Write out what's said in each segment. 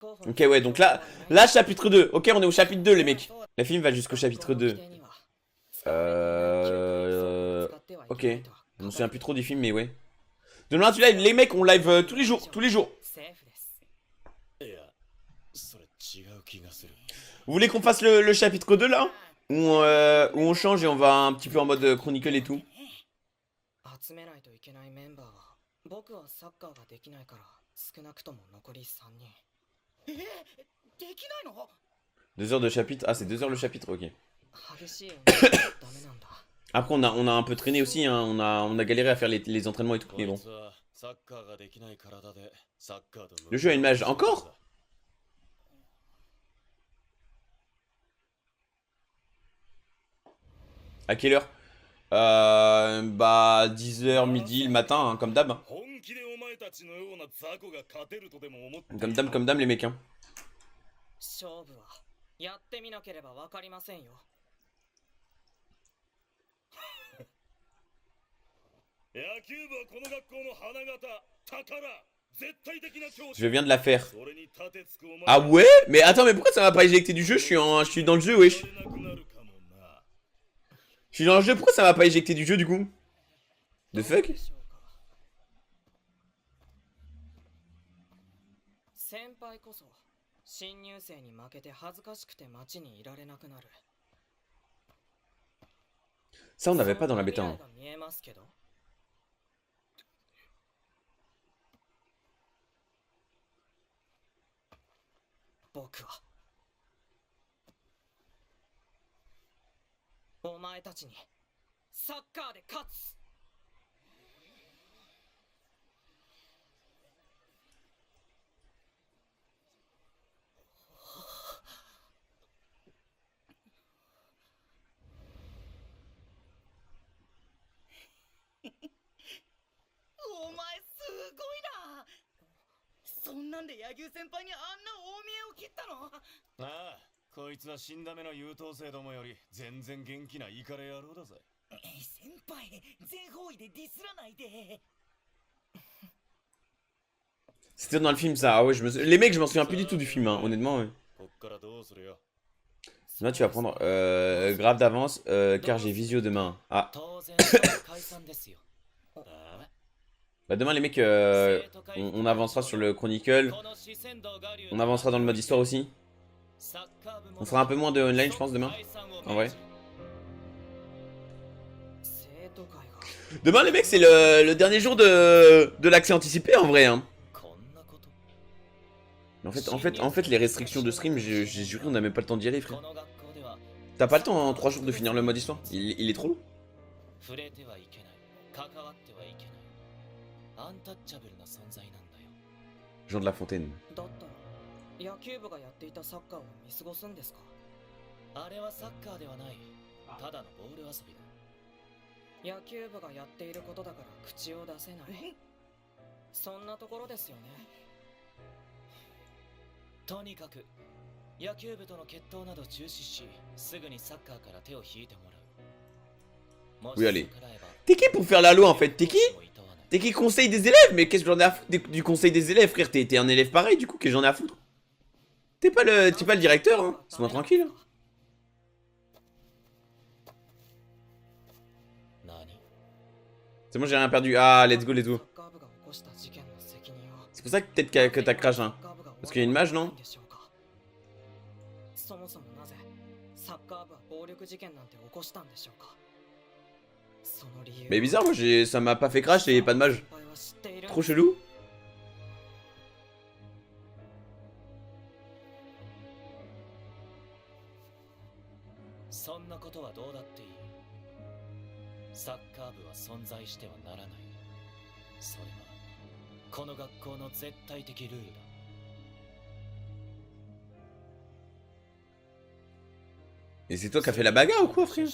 Ok, ouais, donc là, chapitre 2. Ok, on est au chapitre 2, les mecs. La film va jusqu'au chapitre 2. Ok. Je me souviens plus trop du film, mais ouais. Demain, tu live, les mecs, on live tous les jours, tous les jours. Vous voulez qu'on fasse le chapitre 2 là où on change et on va un petit peu en mode chronicle et tout. Deux heures de chapitre. Ah, c'est 2 heures le chapitre, ok. Après, on a un peu traîné aussi, hein. On a galéré à faire les entraînements et tout, mais bon. Le jeu a une mage. Encore? À quelle heure? Bah, 10 heures midi, le matin, hein, comme d'hab. Comme d'hab, les mecs, hein. Je viens de la faire. Ah ouais? Mais attends, mais pourquoi ça m'a pas éjecté du jeu? Je suis dans le jeu, wesh. Je suis dans le jeu, pourquoi ça m'a pas éjecté du jeu, du coup? The fuck? Ça, on n'avait pas dans la bêta, hein. C'était dans le film, ça. Ah ouais, les mecs, je m'en souviens plus du tout du film, hein, honnêtement, ouais. Là, tu vas prendre grave d'avance, car j'ai visio demain. Ah. Bah demain, les mecs, on avancera sur le Chronicle. On avancera dans le mode histoire aussi. On fera un peu moins de online, je pense, demain. En vrai. Demain, les mecs, c'est le dernier jour de l'accès anticipé, en vrai, hein. En fait, les restrictions de stream, j'ai juré, on n'a même pas le temps d'y aller, frère. T'as pas le temps en 3 jours de finir le mode histoire? Il est trop long. Jean de La Fontaine. Oui, allez. T'es qui pour faire la loi, en fait? T'es qui? T'es qui conseil des élèves? Mais qu'est-ce que j'en ai à foutre du conseil des élèves, frère? T'es un élève pareil, du coup, qu'est-ce que j'en ai à foutre? T'es pas le directeur, hein? Laisse-moi tranquille. Hein. C'est bon, j'ai rien perdu. Ah, let's go, let's go. C'est pour ça que peut-être que t'as crash, hein. Parce qu'il y a une mage, non? Mais bizarre, moi, ça m'a pas fait crash et pas de mage. Trop chelou. Et c'est toi qui as fait la bagarre ou quoi, frère?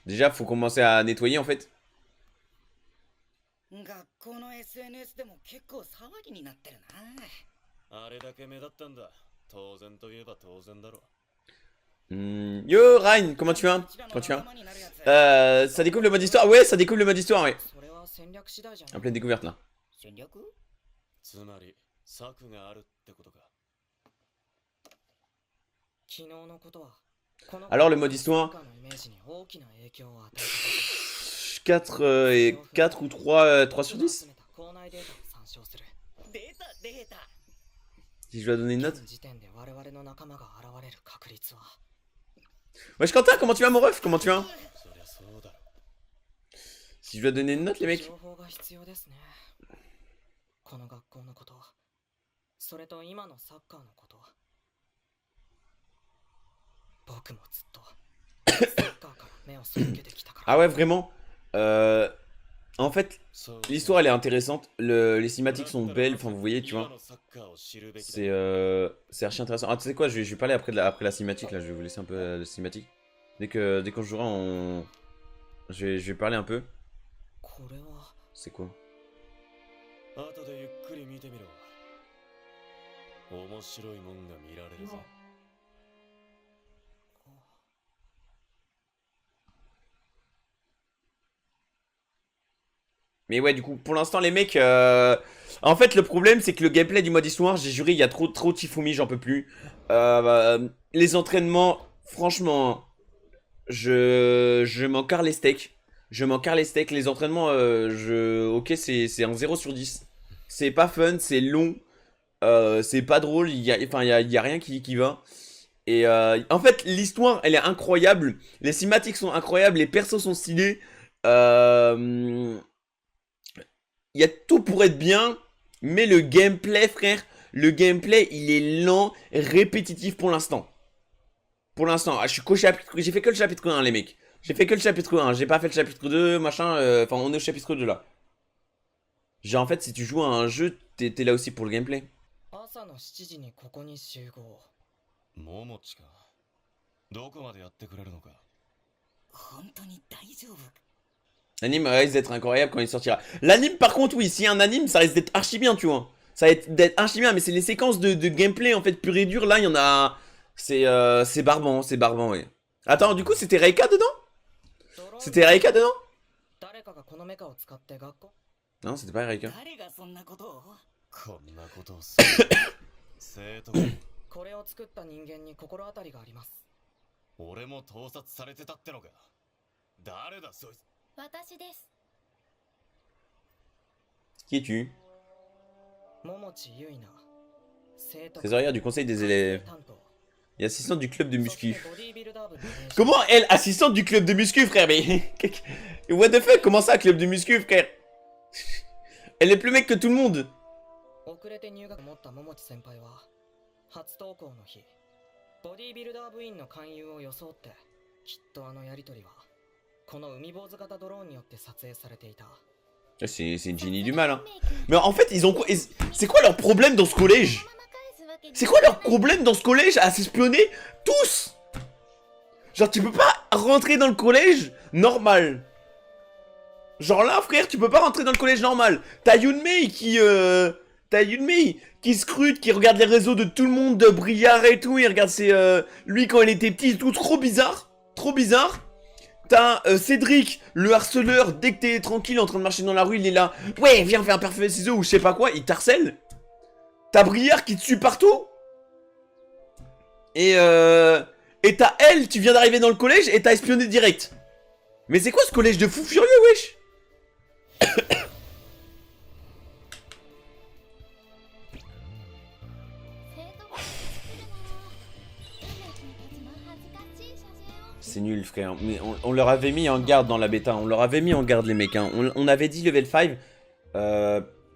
Déjà, faut commencer à nettoyer en fait. 学校の SNS でも結構騒ぎになってるな。あれだけ目立ったんだ。当然といえば当然だろ。Yo, Ryan, comment tu vas? Comment tu vas? Ça découvre le mode histoire? Ouais, ça découvre le mode histoire, ouais. En pleine découverte là. Alors, le mode histoire. 4 ou 3 sur 10? Si je dois donner une note. Wesh Quentin, comment tu vas mon ref? Comment tu vas? Si je dois donner une note les mecs. Ah ouais vraiment en fait, l'histoire elle est intéressante, les cinématiques sont belles, enfin vous voyez tu vois. C'est archi intéressant. Ah tu sais quoi, je vais parler après la cinématique là, je vais vous laisser un peu la cinématique. Dès qu'on jouera je vais parler un peu. C'est quoi? Mais ouais, du coup, pour l'instant, les mecs... En fait, le problème, c'est que le gameplay du mode histoire, j'ai juré, il y a trop de Tifumi, j'en peux plus. Les entraînements, franchement, je m'en carre les steaks. Je m'en carre les steaks. Les entraînements, ok, c'est un 0 sur 10. C'est pas fun, c'est long. C'est pas drôle, enfin, il y a rien qui va. Et en fait, l'histoire, elle est incroyable. Les cinématiques sont incroyables, les persos sont stylés. Il y a tout pour être bien, mais le gameplay, frère, le gameplay, il est lent, répétitif pour l'instant. Pour l'instant, je suis qu'au chapitre, j'ai fait que le chapitre 1, les mecs. J'ai fait que le chapitre 1, j'ai pas fait le chapitre 2, machin, enfin, on est au chapitre 2 là. Genre, en fait, si tu joues à un jeu, t'es là aussi pour le gameplay. L'anime risque d'être incroyable quand il sortira. L'anime, par contre, oui, s'il y a un anime, ça risque d'être archi bien, tu vois. Ça va d'être archi bien, mais c'est les séquences de gameplay, en fait, pur et dur. Là, il y en a... C'est barbant, oui. Attends, du coup, c'était Reika dedans? C'était Reika dedans? Non, c'était pas Reika. Qui es-tu? Trésorière du conseil des élèves. Et assistante du club de muscu. Comment elle, assistante du club de muscu, frère? Mais... What the fuck? Comment ça, club de muscu, frère? Elle est plus mec que tout le monde. C'est une génie du mal, hein. Mais en fait, ils ont quoi? C'est quoi leur problème dans ce collège? C'est quoi leur problème dans ce collège à s'espionner tous? Genre, tu peux pas rentrer dans le collège normal. Genre là, frère, tu peux pas rentrer dans le collège normal. T'as Yunmei qui scrute, qui regarde les réseaux de tout le monde, de Briard et tout. Il regarde lui quand il était petit, tout trop bizarre. Trop bizarre. T'as Cédric, le harceleur, dès que t'es tranquille en train de marcher dans la rue, il est là. Ouais, viens faire un parfait ciseau ou je sais pas quoi, il t'harcèle. T'as Briard qui te suit partout. Et t'as elle, tu viens d'arriver dans le collège et t'as espionné direct. Mais c'est quoi ce collège de fous furieux, wesh? C'est nul, frère. Mais on leur avait mis en garde dans la bêta. On leur avait mis en garde, les mecs. Hein. On avait dit level 5.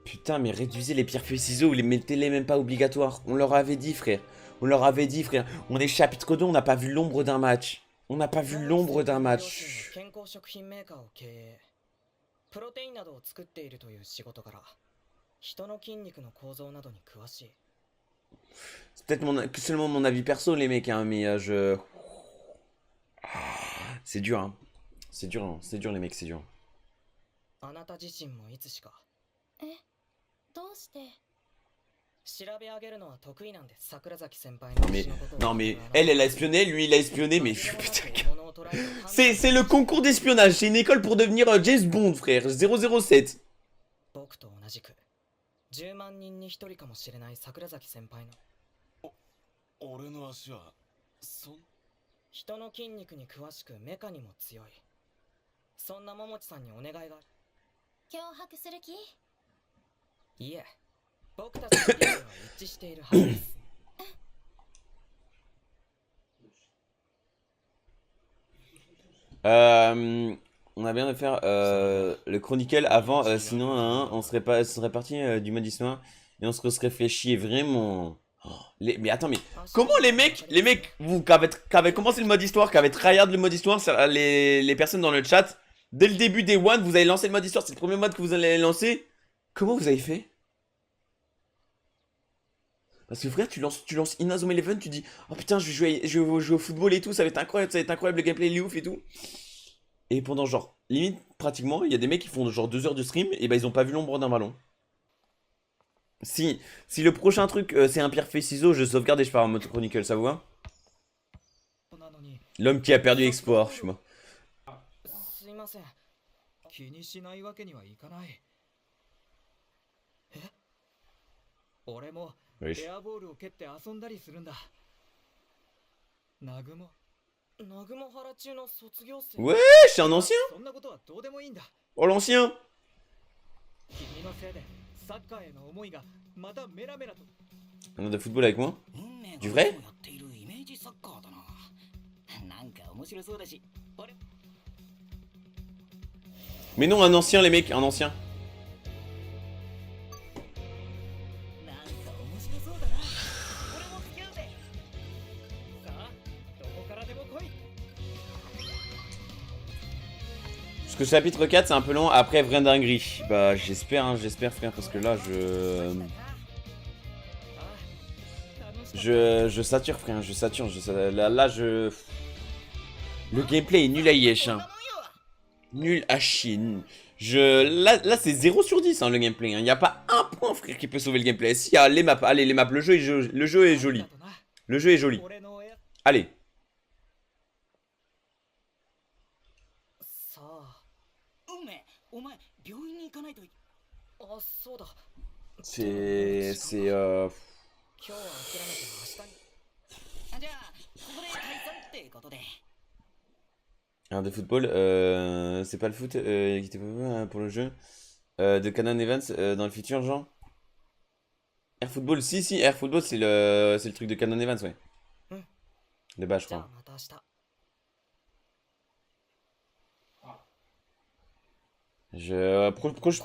Putain, mais réduisez les pierres feuilles ciseaux. Ou les mettez-les même pas obligatoires. On leur avait dit, frère. On leur avait dit, frère. On est chapitre 2. On n'a pas vu l'ombre d'un match. On n'a pas vu l'ombre d'un match. C'est peut-être seulement mon avis perso, les mecs. Hein, mais je... C'est dur, hein. C'est dur, hein. C'est dur les mecs, c'est dur. あなた自身もいつしかえ、どうして？調べ上げるのは得意なんです。桜崎先輩の Mais 推しのことを non mais elle a espionné, lui il a espionné, mais 紛れもなく putain. 獲物を捕らえた C'est le concours d'espionnage, c'est une école pour devenir James Bond, frère. 007. 僕と同じく10万人に1人かもしれない桜崎先輩の俺の足は人の筋肉に詳しくメカにも強い。そんな桃地さんにお願いがある。脅迫する気？いえ、僕たちの理念は一致しているはずです。On a bien de faire le chronicle avant, sinon hein, on serait pas, ce serait parti du mode histoire et on se serait fait chier vraiment. Oh, mais attends, mais comment les mecs, vous qui avez commencé le mode histoire, qui avez tryhard le mode histoire, les personnes dans le chat, dès le début des One, vous avez lancé le mode histoire, c'est le premier mode que vous allez lancer. Comment vous avez fait? Parce que frère, tu lances Inazuma Eleven, tu dis oh putain, je vais jouer au football et tout, ça va être incroyable, le gameplay il est ouf et tout. Et pendant genre, limite, pratiquement, il y a des mecs qui font genre 2 heures de stream, et bah ils ont pas vu l'ombre d'un ballon. Si le prochain truc c'est un pierre feuille ciseaux, je sauvegarde et je pars en mode chronicle, ça vous va? L'homme qui a perdu Export, je suis mort. すいません。気にしないわけにはいかない。え？俺も Wesh. エアボールを蹴って遊んだりするんだ。南雲原中の卒業生。 Ouais, c'est un ancien. そんなことはどうでもいいんだ。 Oh l'ancien. 君のせいでサッカーへの思いがまたメラメラと。 Un de football avec moi? Du vrai? Mais non, un ancien les mecs, un ancien. Parce que chapitre 4 c'est un peu long, après vraie dinguerie. Bah j'espère, hein, j'espère frère, parce que là je sature frère, là je... Le gameplay est nul à yesh, hein. Nul à chier. Là c'est 0 sur 10 hein, le gameplay, hein. Y a pas un point frère qui peut sauver le gameplay. Si, y a les maps, allez les maps, le jeu est joli. Le jeu est joli. Allez. C'est Alors de football, c'est pas le foot qui était pas pour le jeu de Canon Events dans le futur genre. Air Football, si Air Football c'est le truc de Canon Events ouais. De bas je crois.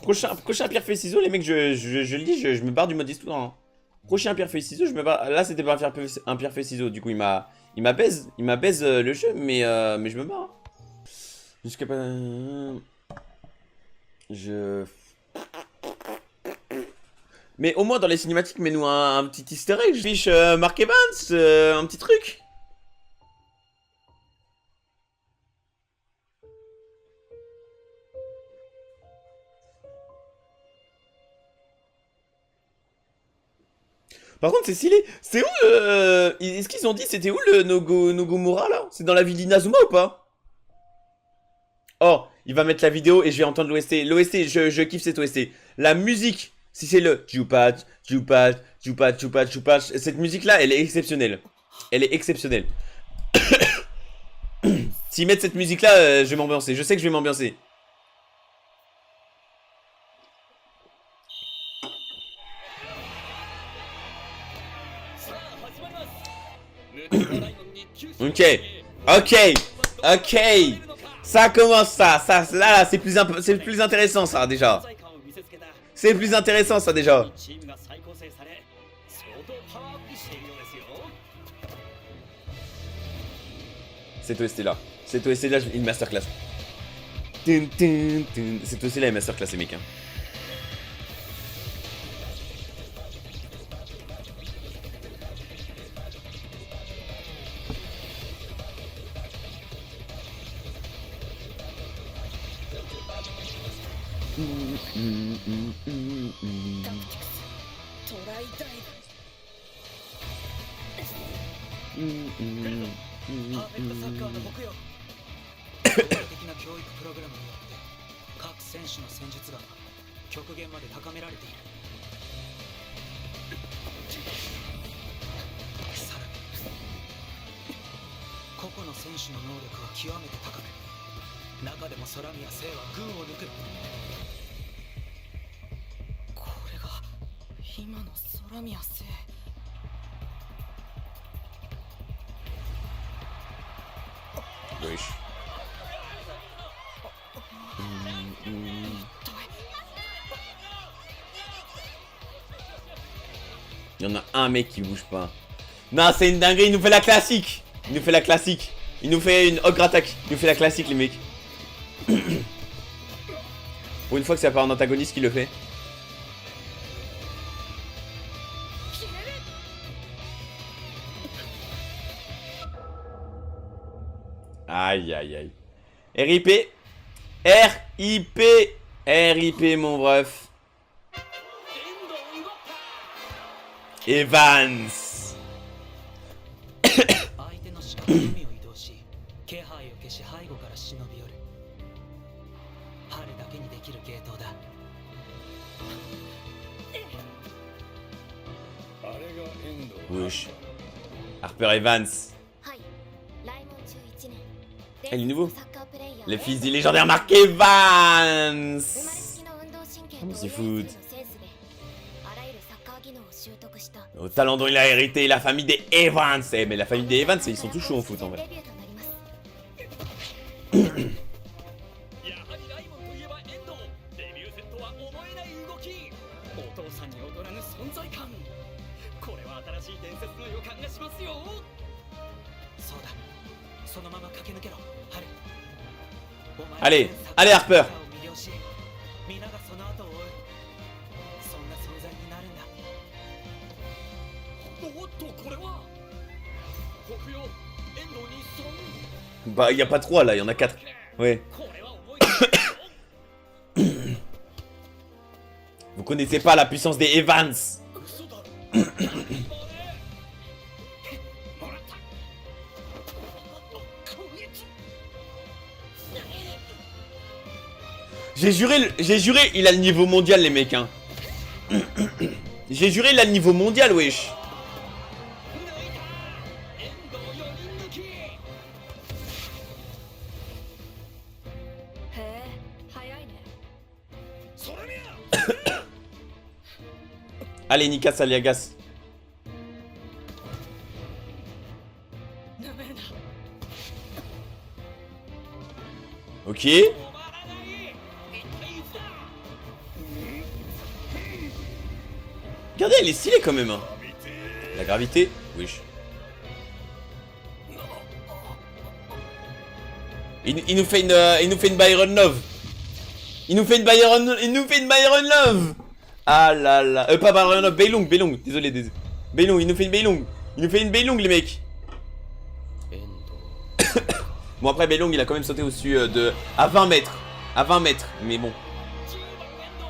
Prochain pierre feuille ciseaux les mecs, je le dis, je me barre du mode histoire. Hein. Prochain pierre feuille ciseaux, je me barre. Là c'était pas un pierre feuille ciseaux, du coup il m'a baise le jeu, mais je me barre. Jusqu'à pas. Mais au moins dans les cinématiques, mets-nous un petit easter egg. Je fiche Mark Evans, un petit truc. Par contre, c'est stylé. C'est où est-ce qu'ils ont dit c'était où le Nogomura là? C'est dans la ville d'Inazuma ou pas? Oh, il va mettre la vidéo et je vais entendre l'OST. L'OST, je kiffe cette OST. La musique, si c'est le Jupat, cette musique là, elle est exceptionnelle. Elle est exceptionnelle. S'ils mettent cette musique là, je vais m'ambiancer. Je sais que je vais m'ambiancer. Ok. Ça commence ça. Là, c'est plus intéressant ça déjà. C'est plus intéressant ça déjà. Cette OST là, une masterclass. Cette OST là est masterclass les mecs. Hein. タクティクストライダイブパーフェクトサッカーの木曜合理的な教育プログラムによって各選手の戦術が極限まで高められている。さらに個々の選手の能力は極めて高く、中でも空宮聖は群を抜く。これが今の空宮聖。Wesh. Il y en a un mec qui bouge pas. Non, c'est une dinguerie, il nous fait la classique. Il nous fait la classique. Il nous fait une ogre attaque. Il nous fait la classique, les mecs. Pour une fois que c'est pas un antagoniste qui le fait. Aïe aïe aïe. RIP. RIP. RIP mon bref. Evans. 相手の視界の海を移動し、気配を消し背後から忍び寄る。春だけにできる芸当だ。あれが遠藤 Wesh. Harper Evans. はい来門中1年 Elle est nouveau. サッカープレイヤー Le fils du légendaire Mark Evans. 生まれつきの運動神経 Comment と c'est 親 foot のセンスであらゆるサッカー技能を習得した Au talent dont il a hérité la famille des Evans. Eh, mais la famille des Evans, ils sont tous chauds en foot en vrai. デビューとなりますやはりライモンといえば遠藤。デビュー戦とは思えない動き。お父さんに劣らぬ存在感。これは新しい伝説の予感がしますよ。そうだ、そのまま駆け抜けろ、春。お前 Allez, allez Harper. 魅了し、皆がその後を追う。そんな存在になるんだ。おっとこれは北洋遠藤に3。 Bah, y a pas 3 là, y en a 4. Ouais. これは思いついた。 Vous connaissez pas la puissance des Evans. 嘘だろ。もらった。攻撃。 J'ai juré, il a le niveau mondial, les mecs, hein. J'ai juré, il a le niveau mondial, wesh. 遠藤4人抜き。へえ早いねそれみや。 Allez, Nika Saliagas. なめるな。 Ok. 止まらない。一体いつだ。 Regardez, elle est stylée quand même, hein. 見て。 La gravité. Wesh. Il nous fait une Byron Love. Il nous fait une Byron Love. Ah là là. Pas Byron Love, Beilong. Désolé. Beilong, il nous fait une Beilong. Les mecs. Bon après Beilong il a quand même sauté au-dessus de... À 20 mètres. Mais bon. 10番遠藤。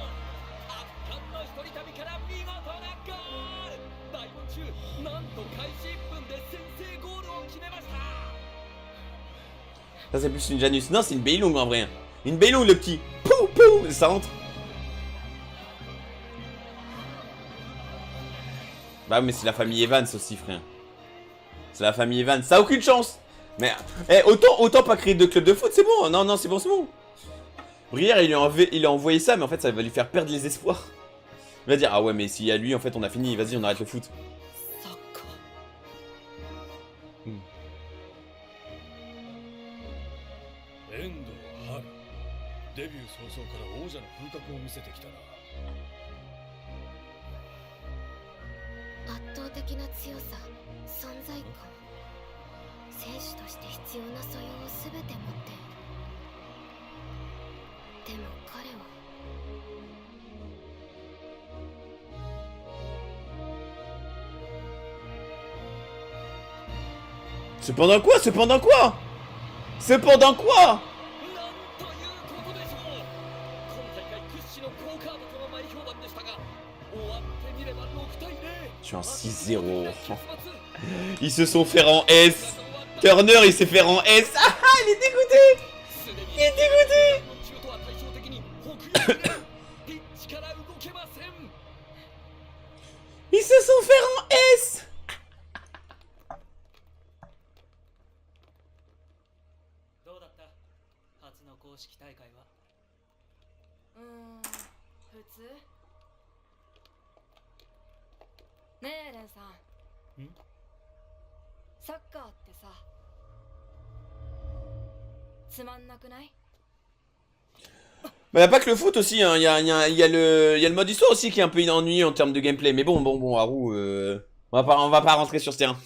圧巻の一人旅から見事なゴール。大門中なんと開始1分で先制ゴールを決めました。 Ça c'est plus une Janus. Non c'est une Beilong en vrai. Une Beilong le petit. Pou pou. Ça rentre. Bah mais c'est la famille Evans aussi frère. C'est la famille Evans. Ça a aucune chance. Mais autant pas créer de club de foot, c'est bon. Non, c'est bon. Brière, il lui a envoyé ça, mais en fait, ça va lui faire perdre les espoirs. Il va dire, ah ouais, mais s'il y a lui, en fait, on a fini. Vas-y, on arrête le foot. サッカー。遠藤春。デビュー早々から王者の風格を見せてきたな。圧倒的な強さ存在感選手として必要な素養を全て持っているでも彼は Cependant quoi? なんということでしょう。今大会屈の好カードとの前評判でしたが、終わってみれば6対0。 Je suis en 6-0. Ils se sont fait en S. Turner, il s'est fait en S. Ah, il est dégoûté. Il est dégoûté. Ils se sont fait en S. どうだった初の公式大会は。普通ねえレンさん。サッカーってさつまんなくない？ Bah, y a pas que le foot aussi, hein. Y a le mode histoire aussi qui est un peu ennuyeux en termes de gameplay. Mais bon, Haru, on va pas rentrer sur ce terrain.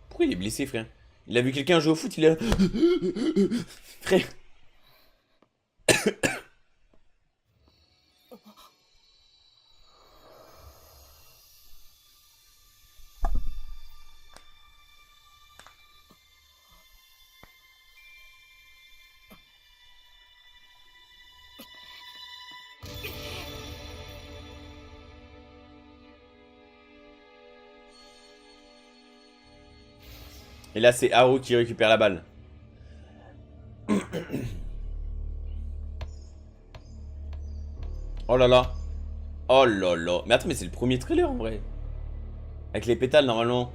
Pourquoi il est blessé, frère? Il a vu quelqu'un jouer au foot, il a... Frère. Et là, c'est Haru qui récupère la balle. Oh là là. Oh là là. Mais attends, mais c'est le premier trailer en vrai. Avec les pétales normalement.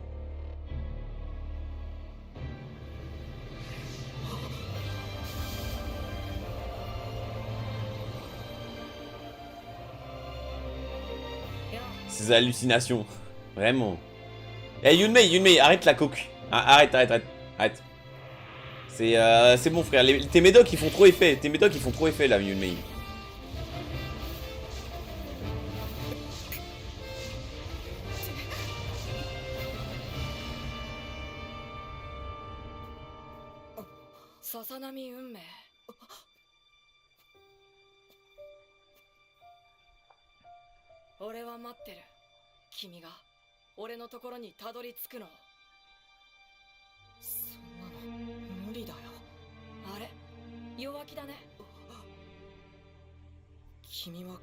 Ces hallucinations. Vraiment. Eh Yunmei, arrête la coque. Ah, arrête. C'est bon frère, tes médocs ils font trop effet. Tes médocs ils font trop effet là, Yunmei. Sasanami Unmei. 俺は待ってる。君が俺のところにたどり着くのを。そんなの無理だよ。あれ弱気だね。君は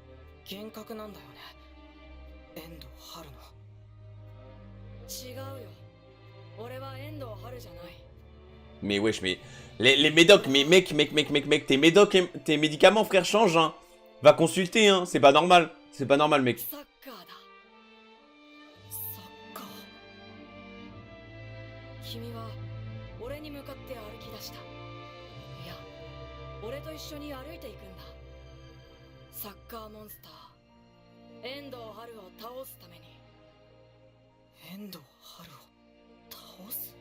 幻覚なんだよね。遠藤春の。違うよ。俺は遠藤春じゃない。 Mais wesh, mais les médocs, mais mec, tes médocs, tes médicaments frère changent hein. Va consulter hein, c'est pas normal mec. サッカーだ。サッカー。君は俺に向かって歩き出した。いや、俺と一緒に歩いていくんだ。サッカーモンスター、遠藤春を倒すために。遠藤春を倒す？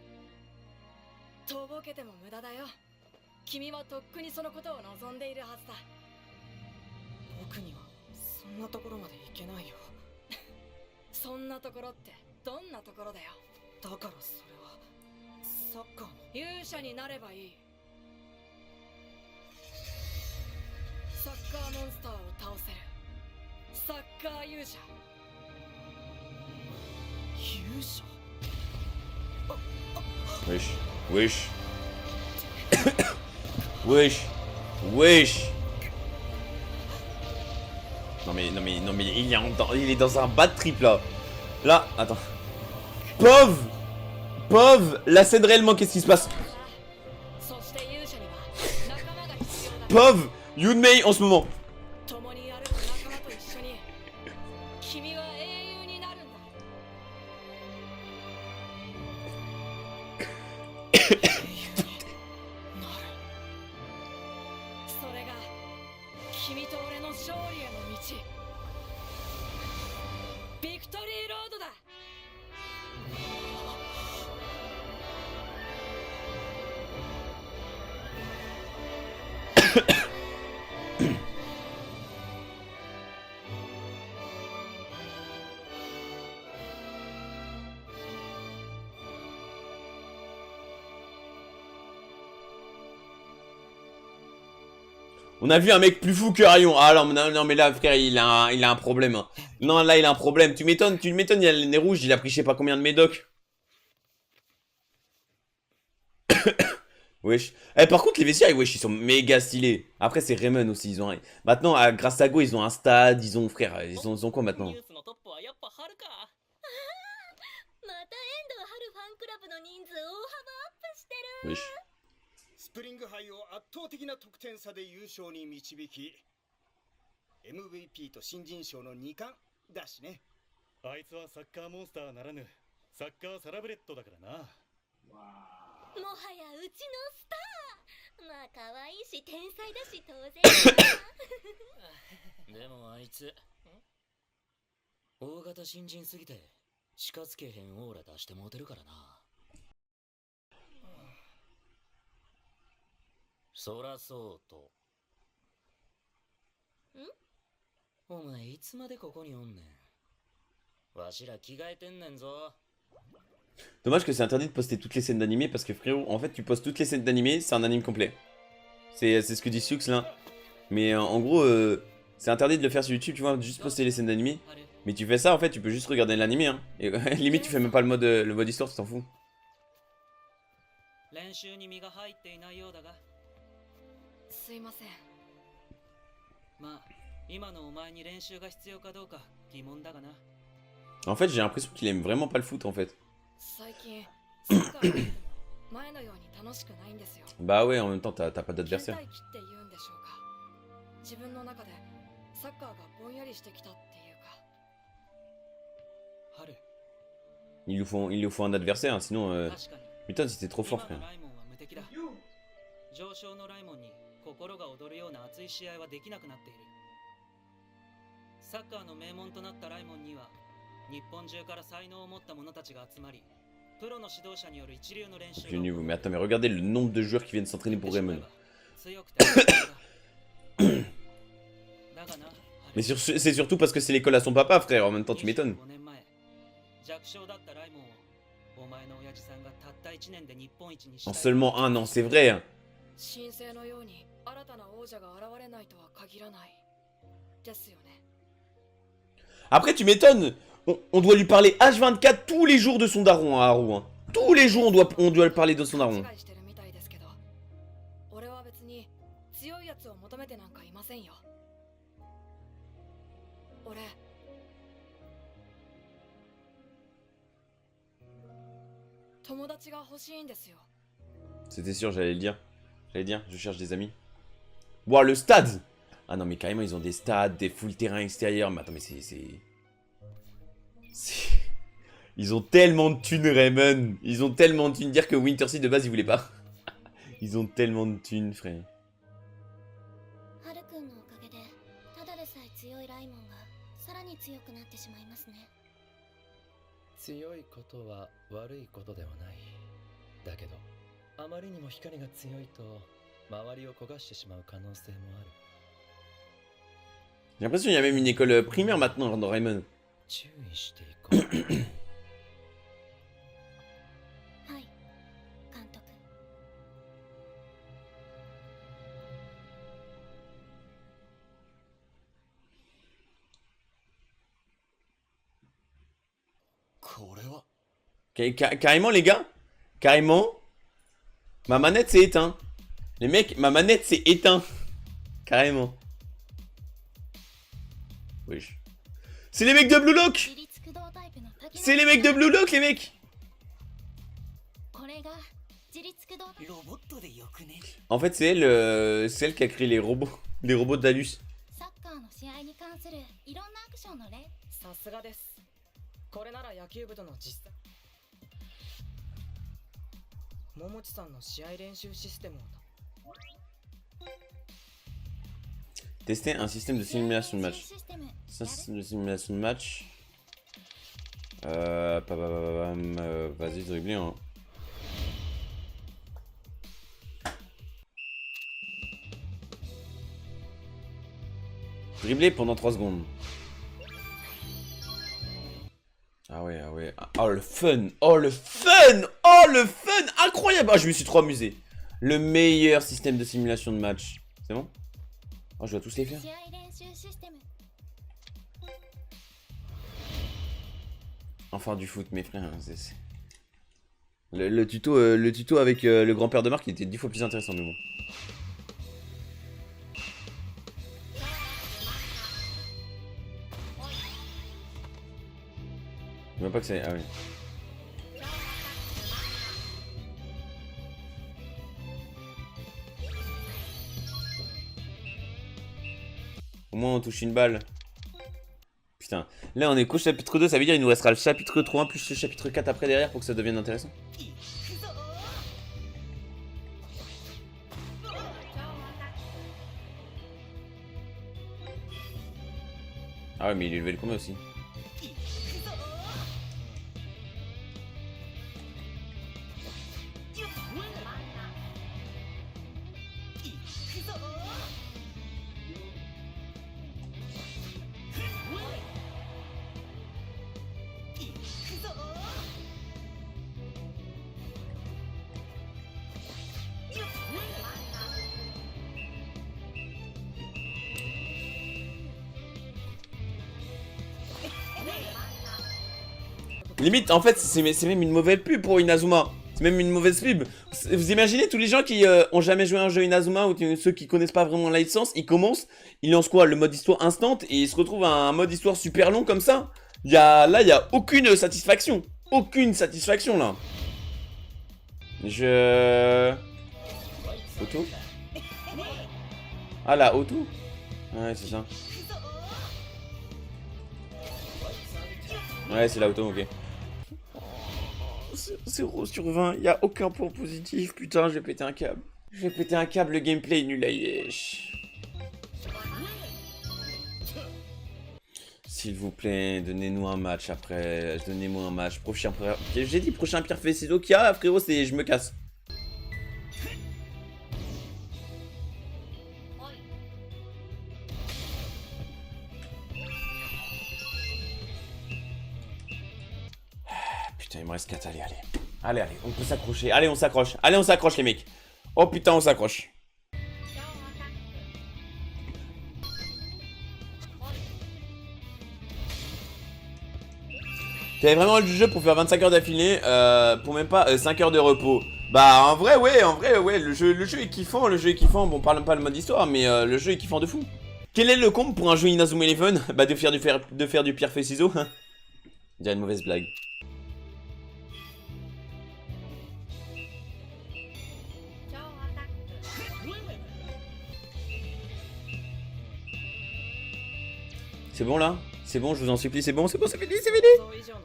とぼけても無駄だよ。君はとっくにそのことを望んでいるはずだ。僕にはそんなところまで行けないよ。そんなところってどんなところだよ。だからそれはサッカーの勇者になればいい。サッカーモンスターを倒せるサッカー勇者。勇者？ Wesh. Non mais il est dans un bad trip là. Là, attends. Pov, la scène réellement, qu'est-ce qui se passe? Pov, Yunmei en ce moment. On a vu un mec plus fou que Rayon. Ah non mais là frère il a un problème hein. Non là il a un problème. Tu m'étonnes, il a le nez rouge, il a pris je sais pas combien de médocs. Wesh. Eh, par contre, les vestiaires, wesh, ils sont méga stylés. Après, c'est Raymond aussi. Ils ont... Maintenant, grâce à Go, ils ont un stade. Ils ont, frère, ils ont quoi maintenant? ニュースのトップはやっぱ春か。また遠藤春ファンクラブの人数大幅アップしてる。 Wesh. スプリング杯を圧倒的な得点差で優勝に導き MVP と新人賞の2冠だしね。あいつはサッカーモンスターならぬサッカーサラブレッドだからな。もはやうちのスター。まあ可愛いし天才だし当然だ。でもあいつ大型新人すぎて近づけへんオーラ出してモテるからな。そらそうと。お前いつまでここにおんねん。わしら着替えてんねんぞ。 Dommage que c'est interdit de poster toutes les scènes d'animé parce que frérot, en fait, tu postes toutes les scènes d'animé, c'est un anime complet. C'est ce que dit Siux là. Mais en gros, c'est interdit de le faire sur YouTube, tu vois, juste poster les scènes d'animé. Mais tu fais ça, en fait, tu peux juste regarder l'animé, hein. Et limite, tu fais même pas le mode histoire, tu t'en fous. 練習に身が入っていないようだが、すいません。まあ今のお前に練習が必要かどうか疑問だがな。 En fait, j'ai l'impression qu'il aime vraiment pas le foot, en fait. 最近サッカーをやっても前のように楽しくないんですよ。 Bah ouais, en même temps, t'as pas 倦 d'adversaire. 怠期って言うんでしょうか。自分の中でサッカーがぼんやりしてきたっていうか。春、 Il lui faut un adversaire, hein, sinon... 確かに Putain, c'était trop fort, 今の frère. ライモンは無敵だ。上昇のライモンに心が躍るような熱い試合はできなくなっている。サッカーの名門となったライモンには日本中から才能を持った者たちが集まり、プロの指導者による一流の練習が J'ai vous. Mais attends, mais regardez le nombre de joueurs qui viennent s'entraîner pour Raymond. 強くてだがな、 Mais c'est surtout parce que c'est l'école à son papa, frère. En même temps, tu m'étonnes. 25年前、弱小だったライモンをお前の親父さんがたった1年で日本一にした En seulement un an, c'est vrai. Hein. 新星のように新たな王者が現れないとは限らないですよね。 Après, tu m'étonnes. On doit lui parler H24 tous les jours de son daron à Haru. Hein. Tous les jours, on doit lui parler de son daron. 勘違いしてるみたいですけど、俺は別に強いやつを求めてなんかいませんよ。俺、友達が欲しいんですよ。 C'était sûr, j'allais le dire. J'allais dire, je cherche des amis. Wow, le stade. Ah non, mais carrément, ils ont des stades, des full terrain extérieur. Mais attends, mais Ils ont tellement de thunes, Raymond. Ils ont tellement de thunes. Dire que Wintersea, de base, ils voulaient pas. Ils ont tellement de thunes, frère. ハルくんのおかげでただでさえ強いライモンがさらに強くなってしまいますね。強いことは悪いことではない。だけどあまりにも光が強いと周りを焦がしてしまう可能性もある。 J'ai l'impression qu'il y a même une école primaire maintenant dans Raymond. 注意していこう。はい、監督。これは Carrément, les gars. Carrément. Ma manette s'est éteinte. Les mecs, ma manette s'est éteinte. Carrément. Wesh. C'est les mecs de Blue Lock. 自立駆動タイプの滝の C'est les mecs de Blue Lock, les mecs. これが自立駆動タイプ。ロボットでよくね。 En fait, c'est elle qui a créé les robots. Les robots d'Alus. サッカーの試合に関するいろんなアクションの例。さすがです。これなら野球部との実際。桃地さんの試合練習システムを。 Tester un système de simulation de 練 match. 習システム。 Ça, c'est de simulation de match. Vas-y, dribbler, hein. Dribbler pendant 3 secondes. Ah ouais, ah ouais. Oh le fun! Oh le fun! Oh le fun! Incroyable! Ah, je me suis trop amusé. Le meilleur système de simulation de match. C'est bon? Oh, je dois tous les faire. 試合練習システム。 Enfin du foot, mes frères. Hein, Le tuto avec le grand-père de Marc il était 10 fois plus intéressant, mais bon. Je vois pas que c'est... Ah oui. Au moins on touche une balle. Putain. Là on est qu'au chapitre 2, ça veut dire il nous restera le chapitre 3 plus le chapitre 4 après derrière pour que ça devienne intéressant. Ah ouais mais il est levé le combat aussi. Limite, en fait, c'est même une mauvaise pub pour Inazuma. C'est même une mauvaise pub. Vous imaginez tous les gens qui ont jamais joué à un jeu Inazuma ou ceux qui connaissent pas vraiment la licence, ils commencent, ils lancent quoi? Le mode histoire instant et ils se retrouvent à un mode histoire super long comme ça. Là, il y a aucune satisfaction. Aucune satisfaction là. Auto? Ah là, auto? Ouais, c'est ça. Ouais, c'est l'auto, ok. 0 sur 20, y a aucun point positif. Putain, je vais péter un câble. Je vais péter un câble, le gameplay est nul à yesh. S'il vous plaît, donnez-nous un match après. Donnez-moi un match. Prochain. J'ai dit prochain Pierre Fessido qu'il y a, frérot, c'est je me casse. Putain, il me reste 4, allez. Allez, on peut s'accrocher. Allez, on s'accroche. Allez, on s'accroche, les mecs. Oh putain, on s'accroche. T'avais vraiment le jeu pour faire 25 heures d'affilée, pour même pas 5 heures de repos. Bah, en vrai, ouais, le jeu est kiffant, Bon, parle pas le mode histoire, mais le jeu est kiffant de fou. Quel est le comble pour un jeu Inazuma Eleven? Bah, de faire du pierre feuille ciseaux. Je dirais une mauvaise blague. C'est bon là? C'est bon, je vous en supplie, c'est bon, c'est fini,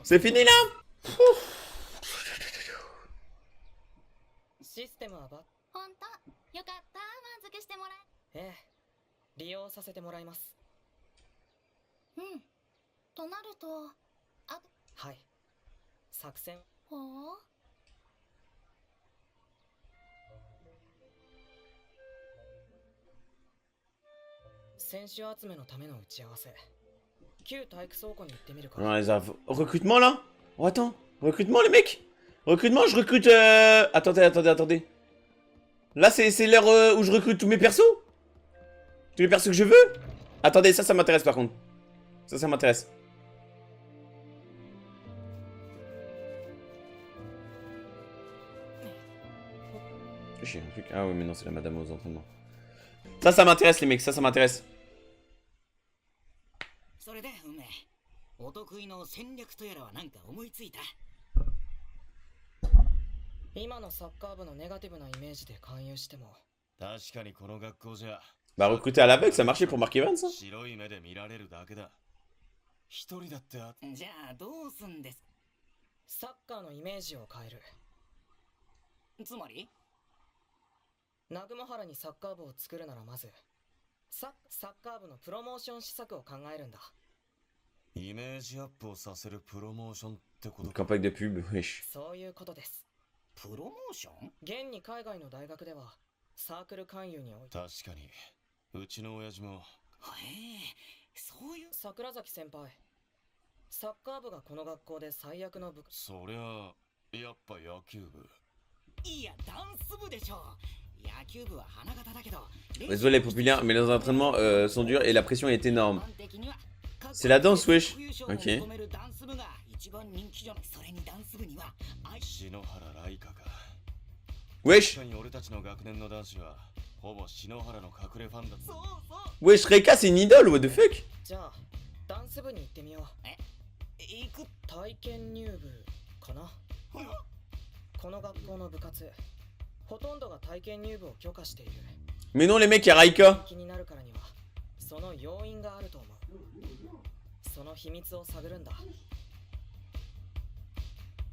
c'est fini là. Pouf. システムはほんとよかった満足してもらええ利用させてもらいますうんとなるとはい作戦ほう選手集めのための打ち合わせ旧体育倉庫に行ってみるか Recrutement là? Oh attends, recrutement les mecs. Recrutement, je recrute Attendez. Là c'est l'heure où je recrute tous mes persos. Tous les persos que je veux. Attendez, ça m'intéresse par contre. Ça m'intéresse. J'ai un truc. Ah oui mais non, c'est la madame aux entraînements. Ça m'intéresse les mecs, ça m'intéresse. それで梅お得意の戦略とやらは何か思いついた今のサッカー部のネガティブなイメージで勧誘しても確かにこの学校じゃ Bah recruter à l'aveugle, ça marchait pour Mark Evans hein. 白い目で見られるだけだ一人だってじゃあどうすんですサッカーのイメージを変えるつまり南雲原にサッカー部を作るならまずサッカー部のプロモーション施策を考えるんだイメージアップをさせるプロモーションってこと Campagne de pub, wesh. そういうことですプロモーション現に海外の大学ではサークル勧誘において確かにうちの親父もへえそういう桜崎先輩サッカー部がこの学校で最悪の部そりゃやっぱ野球部いやダンス部でしょ野球部は花形だけど Les vols est populaire, mais les entraînements sont durs et la pression est énorme. C'est la danse, wesh. Ok. 篠原ライカか。 Wesh. 確かに俺たちの学年の男子はほぼ篠原の隠れファンだ。そうそう。 Wesh, Reika, c'est une idole, what the fuck? じゃあダンス部に行ってみよう。行く。体験入部かな。この学校の部活ほとんどが体験入部を許可している。 Mais non, les mecs, y'a Reika. 気になるからにはその要因があると思う。その秘密を探るんだ。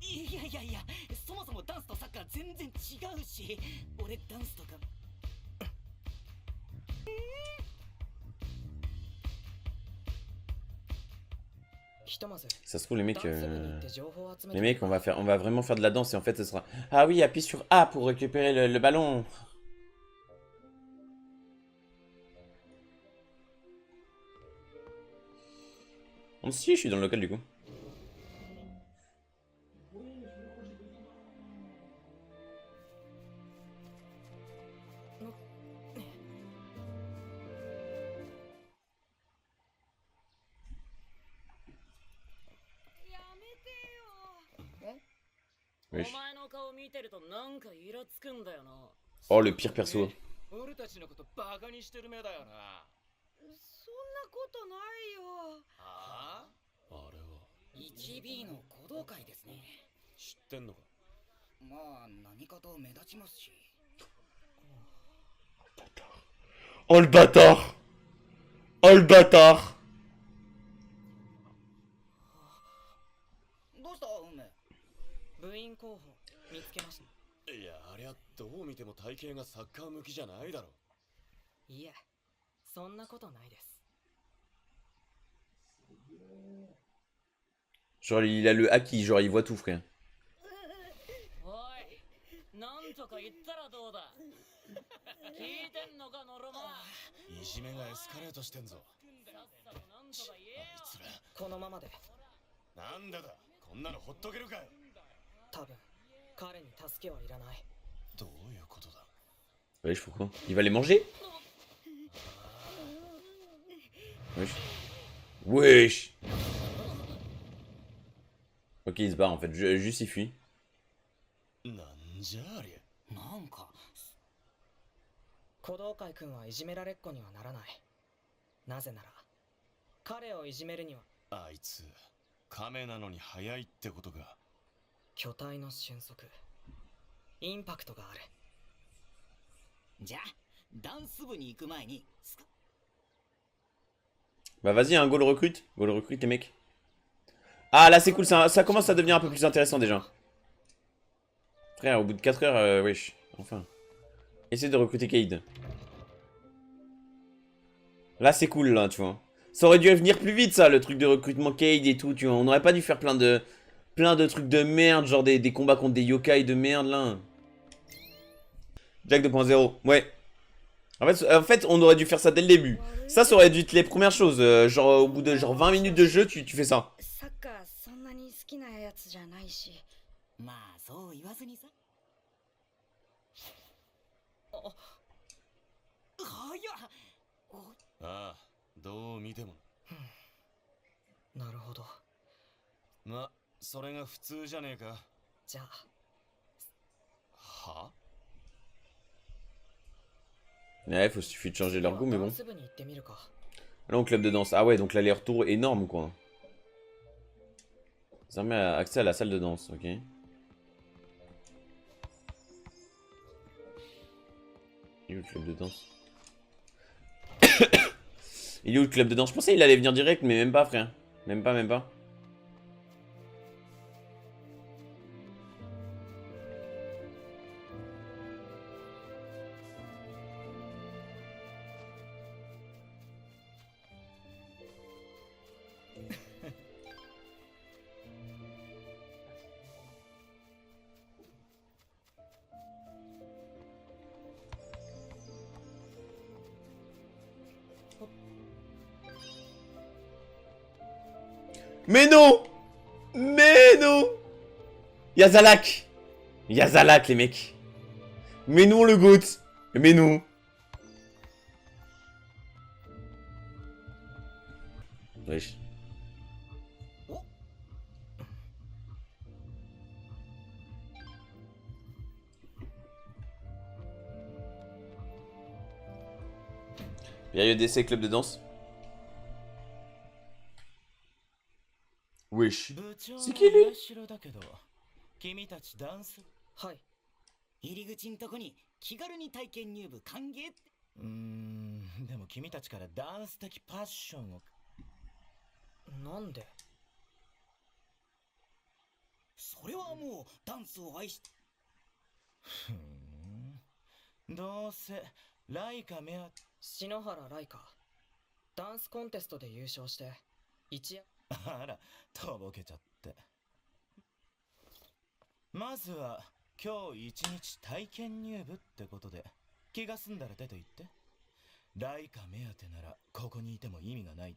いやいやいや、そもそもダンスとサッカー全然違うし、俺ダンスとか。ひとまず Ça se trouve, les ダ mecs, ンス部に行って情報を集め les て mecs, on va vraiment faire de la danse et en fait, ce sera. Ah oui, appuie sur A pour récupérer le ballon. Oh, si, je suis dans le local du coup. Wesh. お前の顔見てるとなんかイラつくんだよな。 Oh, le pire perso. 俺たちのことバカにしてる目だよな。そんなことないよ。ああ、あれは 1B の行動会ですね。知ってんのか。まあ何かと目立ちますし。 Oh le bâtard. Oh le bâtard. どうした梅。部員候補見つけました。いや、ありゃどう見ても体型がサッカー向きじゃないだろ。いえ、そんなことないです。 Genre, il a le haki, genre, il voit tout, frère. おい、なんとか言ったらどうだ。聞いてんのかノロマ。いじめがエスカレートしてんぞ。さっさとなんとか言えよ。あいつらこのままでなんだこんなのほっとけるかい。多分彼に助けはいらない。どういうことだ。 Wesh, pourquoi? Il va les manger? Wesh. Wesh. Ok, il se barre en fait, juste il fuit. なんじゃありゃ。なんか鼓動会くんはいじめられっ子にはならない。なぜなら彼をいじめるにはあいつ亀なのに速いってことか。巨体の俊足インパクトがある。じゃあダンス部に行く前に Bah vas-y, hein, go le recrute les mecs. Ah là c'est cool, ça commence à devenir un peu plus intéressant déjà. Frère, au bout de 4 heures, wesh, enfin. Essaye de recruter Cade. Là c'est cool là, tu vois. Ça aurait dû venir plus vite ça, le truc de recrutement Cade et tout, tu vois. On n'aurait pas dû faire plein de trucs de merde, genre des combats contre des yokai de merde là. Jack 2.0, ouais. En fait, on aurait dû faire ça dès le début. Ça aurait dû être les premières choses. Genre, au bout de genre 20 minutes de jeu, tu fais ça. サッカーそんなに好きなやつじゃないし。まあそう言わずにさ。ああ、どう見ても。なるほど。ま、それが普通じゃねえか。じゃあ は Ouais, suffit de changer leur goût, mais ダ bon. ンス部に行ってみるか。 Là, au club de danse. Ah ouais, donc l'aller-retour énorme, quoi. Ça met accès à la salle de danse, ok. Il est où le club de danse? Il est où le club de danse? Je pensais qu'il allait venir direct, mais même pas, frère. Même pas, même pas. Mais non! Mais non! Yazalak! Yazalak, les mecs! Mais non, le GOAT! Mais non! Wesh. Période d'essai club de danse. Wesh. 部長のC'est qui lui? 社だけど君たちダンスはい。入り口んとこに気軽に体験入部歓迎って。でも君たちからダンス的パッションをなんで？それはもうダンスを愛し。どうせライカ目当て。篠原ライカ。ダンスコンテストで優勝して一夜。あらとぼけちゃって。まずは今日一日体験入部ってことで気が済んだら出て行って。ライカ目当てならここにいても意味がない。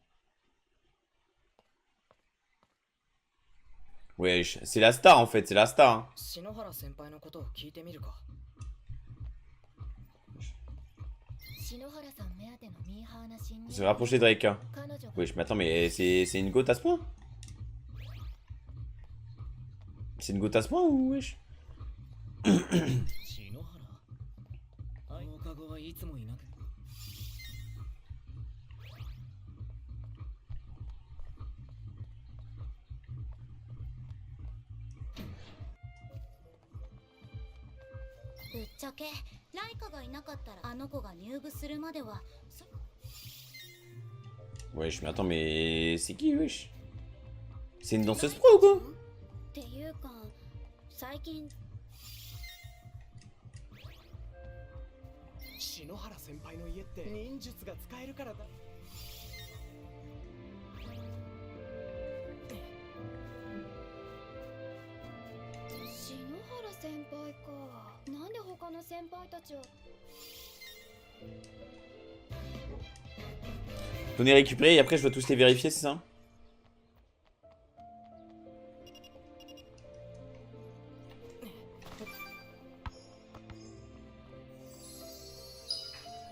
Wesh, c'est la star en fait, c'est la star. Hein. 篠原先輩のことを聞いてみるか。篠原さん目当てのミーハーな新 Se rapprocher de Reika. 彼女が Wesh, mais attends, mais c'est une gote à ce point? C'est une gote à ce point ou wesh? 篠原放課後はいつもいなく。ぶっちゃけライカがいなかったらあの子が入部するまでは Wesh, mais attends, mais c'est qui wesh? C'est une danseuse pro ou quoi? っていうか最近篠原先輩の家って忍術が使えるからだ。篠原先輩か。なんで他の先輩たちは Donner récupérer et après je dois tous les vérifier, c'est ça?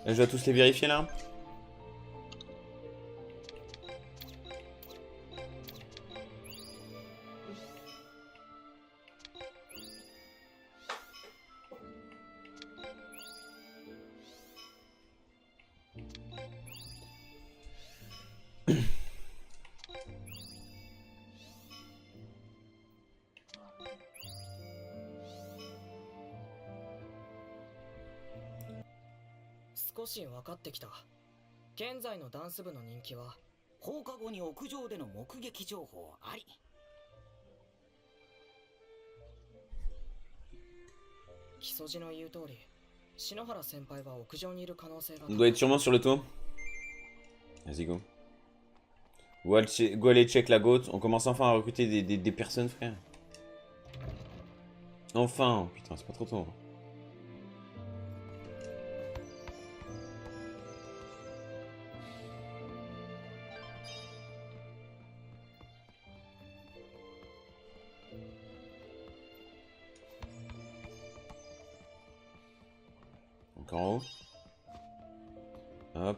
Là, je dois tous les vérifier là?少し分かってきた。現在のダンス部の人気は放課後に屋上での目撃情報あり。木曽路の言う通り、篠原先輩が屋上にいる可能性が。 On doit être sûrement sur le toit. Vas-y, go. Go aller check la gote. On commence enfin à recruter des personnes, frère. Enfin, putain, c'est pas trop tôt. Encore en haut. Hop.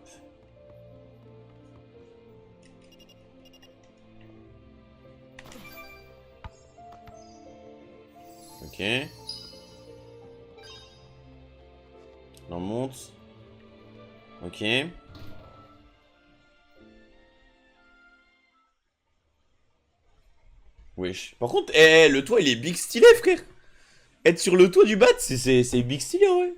Ok. On monte. Ok. Wesh. Par contre, le toit il est big stylé, frère. Être sur le toit du bat, c'est big stylé, ouais.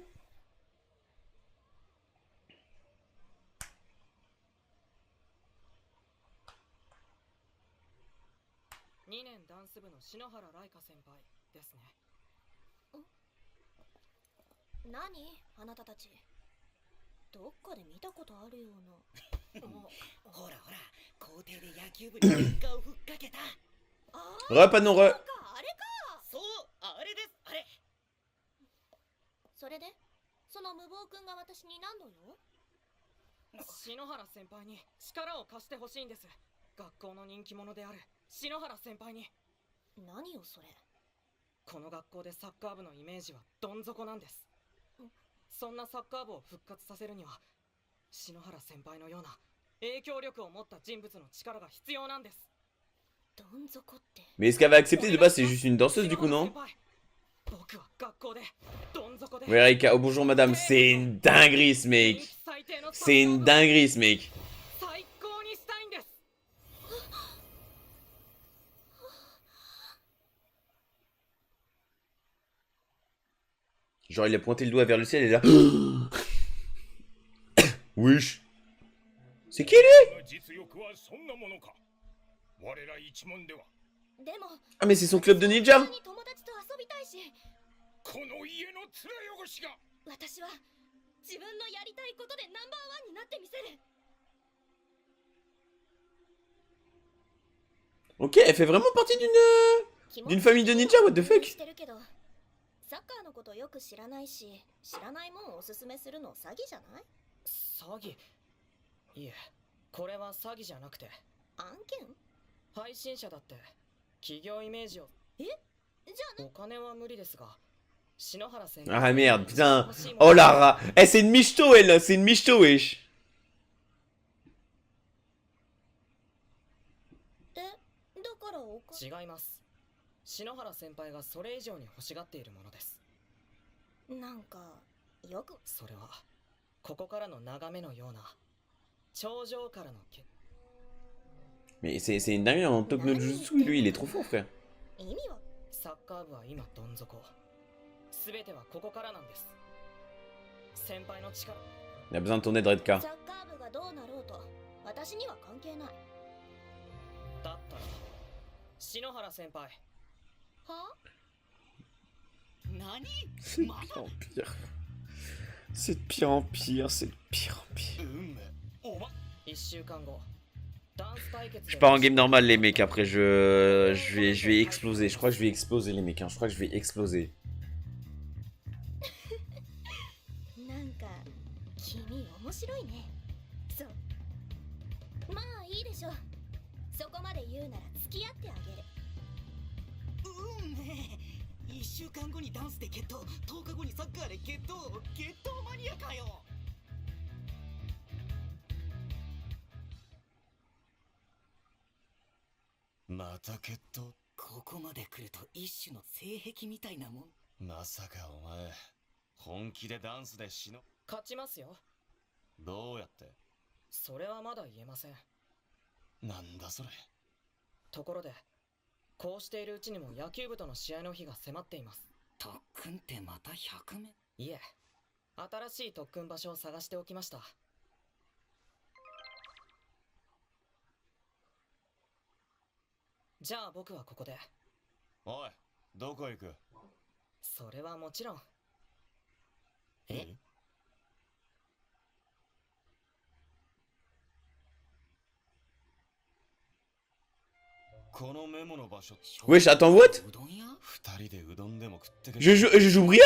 2年ダンス部の篠原ライカ先輩ですね。何あなたたち。どっかで見たことあるような。ほらほら、校庭で野球部に喧嘩をふっかけた。Re, pas de non, re. あれか。そう、あれです、あれ。それでその無謀くんが私に何度よ。篠原先輩に力を貸してほしいんです。学校の人気者である篠原先輩に。何よそれ。この学校でサッカー部のイメージはどん底なんです。そんなサッカー部を復活させるには篠原先輩のような影響力を持った人物の力が必要なんです。どん底って。 Mais est-ce qu'elle va accepter de base? C'est juste une danseuse du coup, non? 僕は学校でどん底で。 Ouais, Rika, oh bonjour madame, c'est une dinguerie ce mec. 低の C'est une dinguerie ce mec. 最高にしたいんです。 Genre il a pointé le doigt vers le ciel et là... Wesh. C'est qui lui? 実力はそんなものか。我ら一門では。でも Ah mais c'est son club de ninja. 友達と遊びたいし、この家の面汚しが。私は自分のやりたいことでナンバーワンになってみせる。 Ok, elle fait vraiment partie d'une famille de ninja, what the fuck? してるけど、サッカーのことよく知らないし、知らないもんをおすすめするの詐欺じゃない？詐欺？いえ、これは詐欺じゃなくて。案件？配信者だって企業イメージを。え？じゃあお金は無理ですが、篠原先 Ah merde, putain. Oh la ra... Eh c'est une michto elle, c'est une michto wesh. だからお金。違います。篠原先輩がそれ以上に欲しがっているものです。なんかよく。それはここからの眺めのような頂上からのけ。 Mais c'est une dinguerie en top no jutsu, lui il est trop fort frère. 意味は？サッカー部は今どん底。すべてはここからなんです。先輩の力。 Il a besoin de ton aide Redka. サッカー部がどうなろうと、私には関係ない。だったら篠原先輩。は？何？ C'est de pire en pire. C'est de pire en pire, c'est de pire en pire. 1週間後。 Je pars en game normal les mecs, après je vais exploser, je crois que je vais exploser les mecs, hein. Je crois que je vais exploser. なんか君面白いね。そう。まあいいでしょう。そこまで言うなら付き合ってあげる。1週間後にダンスで決闘、10日後にサッカーで決闘マニアかよ。また決闘？ここまで来ると一種の性癖みたいなもん。まさかお前本気でダンスで勝ちますよ。どうやって？それはまだ言えません。なんだそれ。ところでこうしているうちにも野球部との試合の日が迫っています。特訓ってまた100名？いえ、新しい特訓場所を探しておきました。じゃあ僕はここで。おい、どこ行く？それはもちろん。え？このメモの場所。 Wesh, attends, what? 二人でうどんでも食ってくる。 Je joue Briard?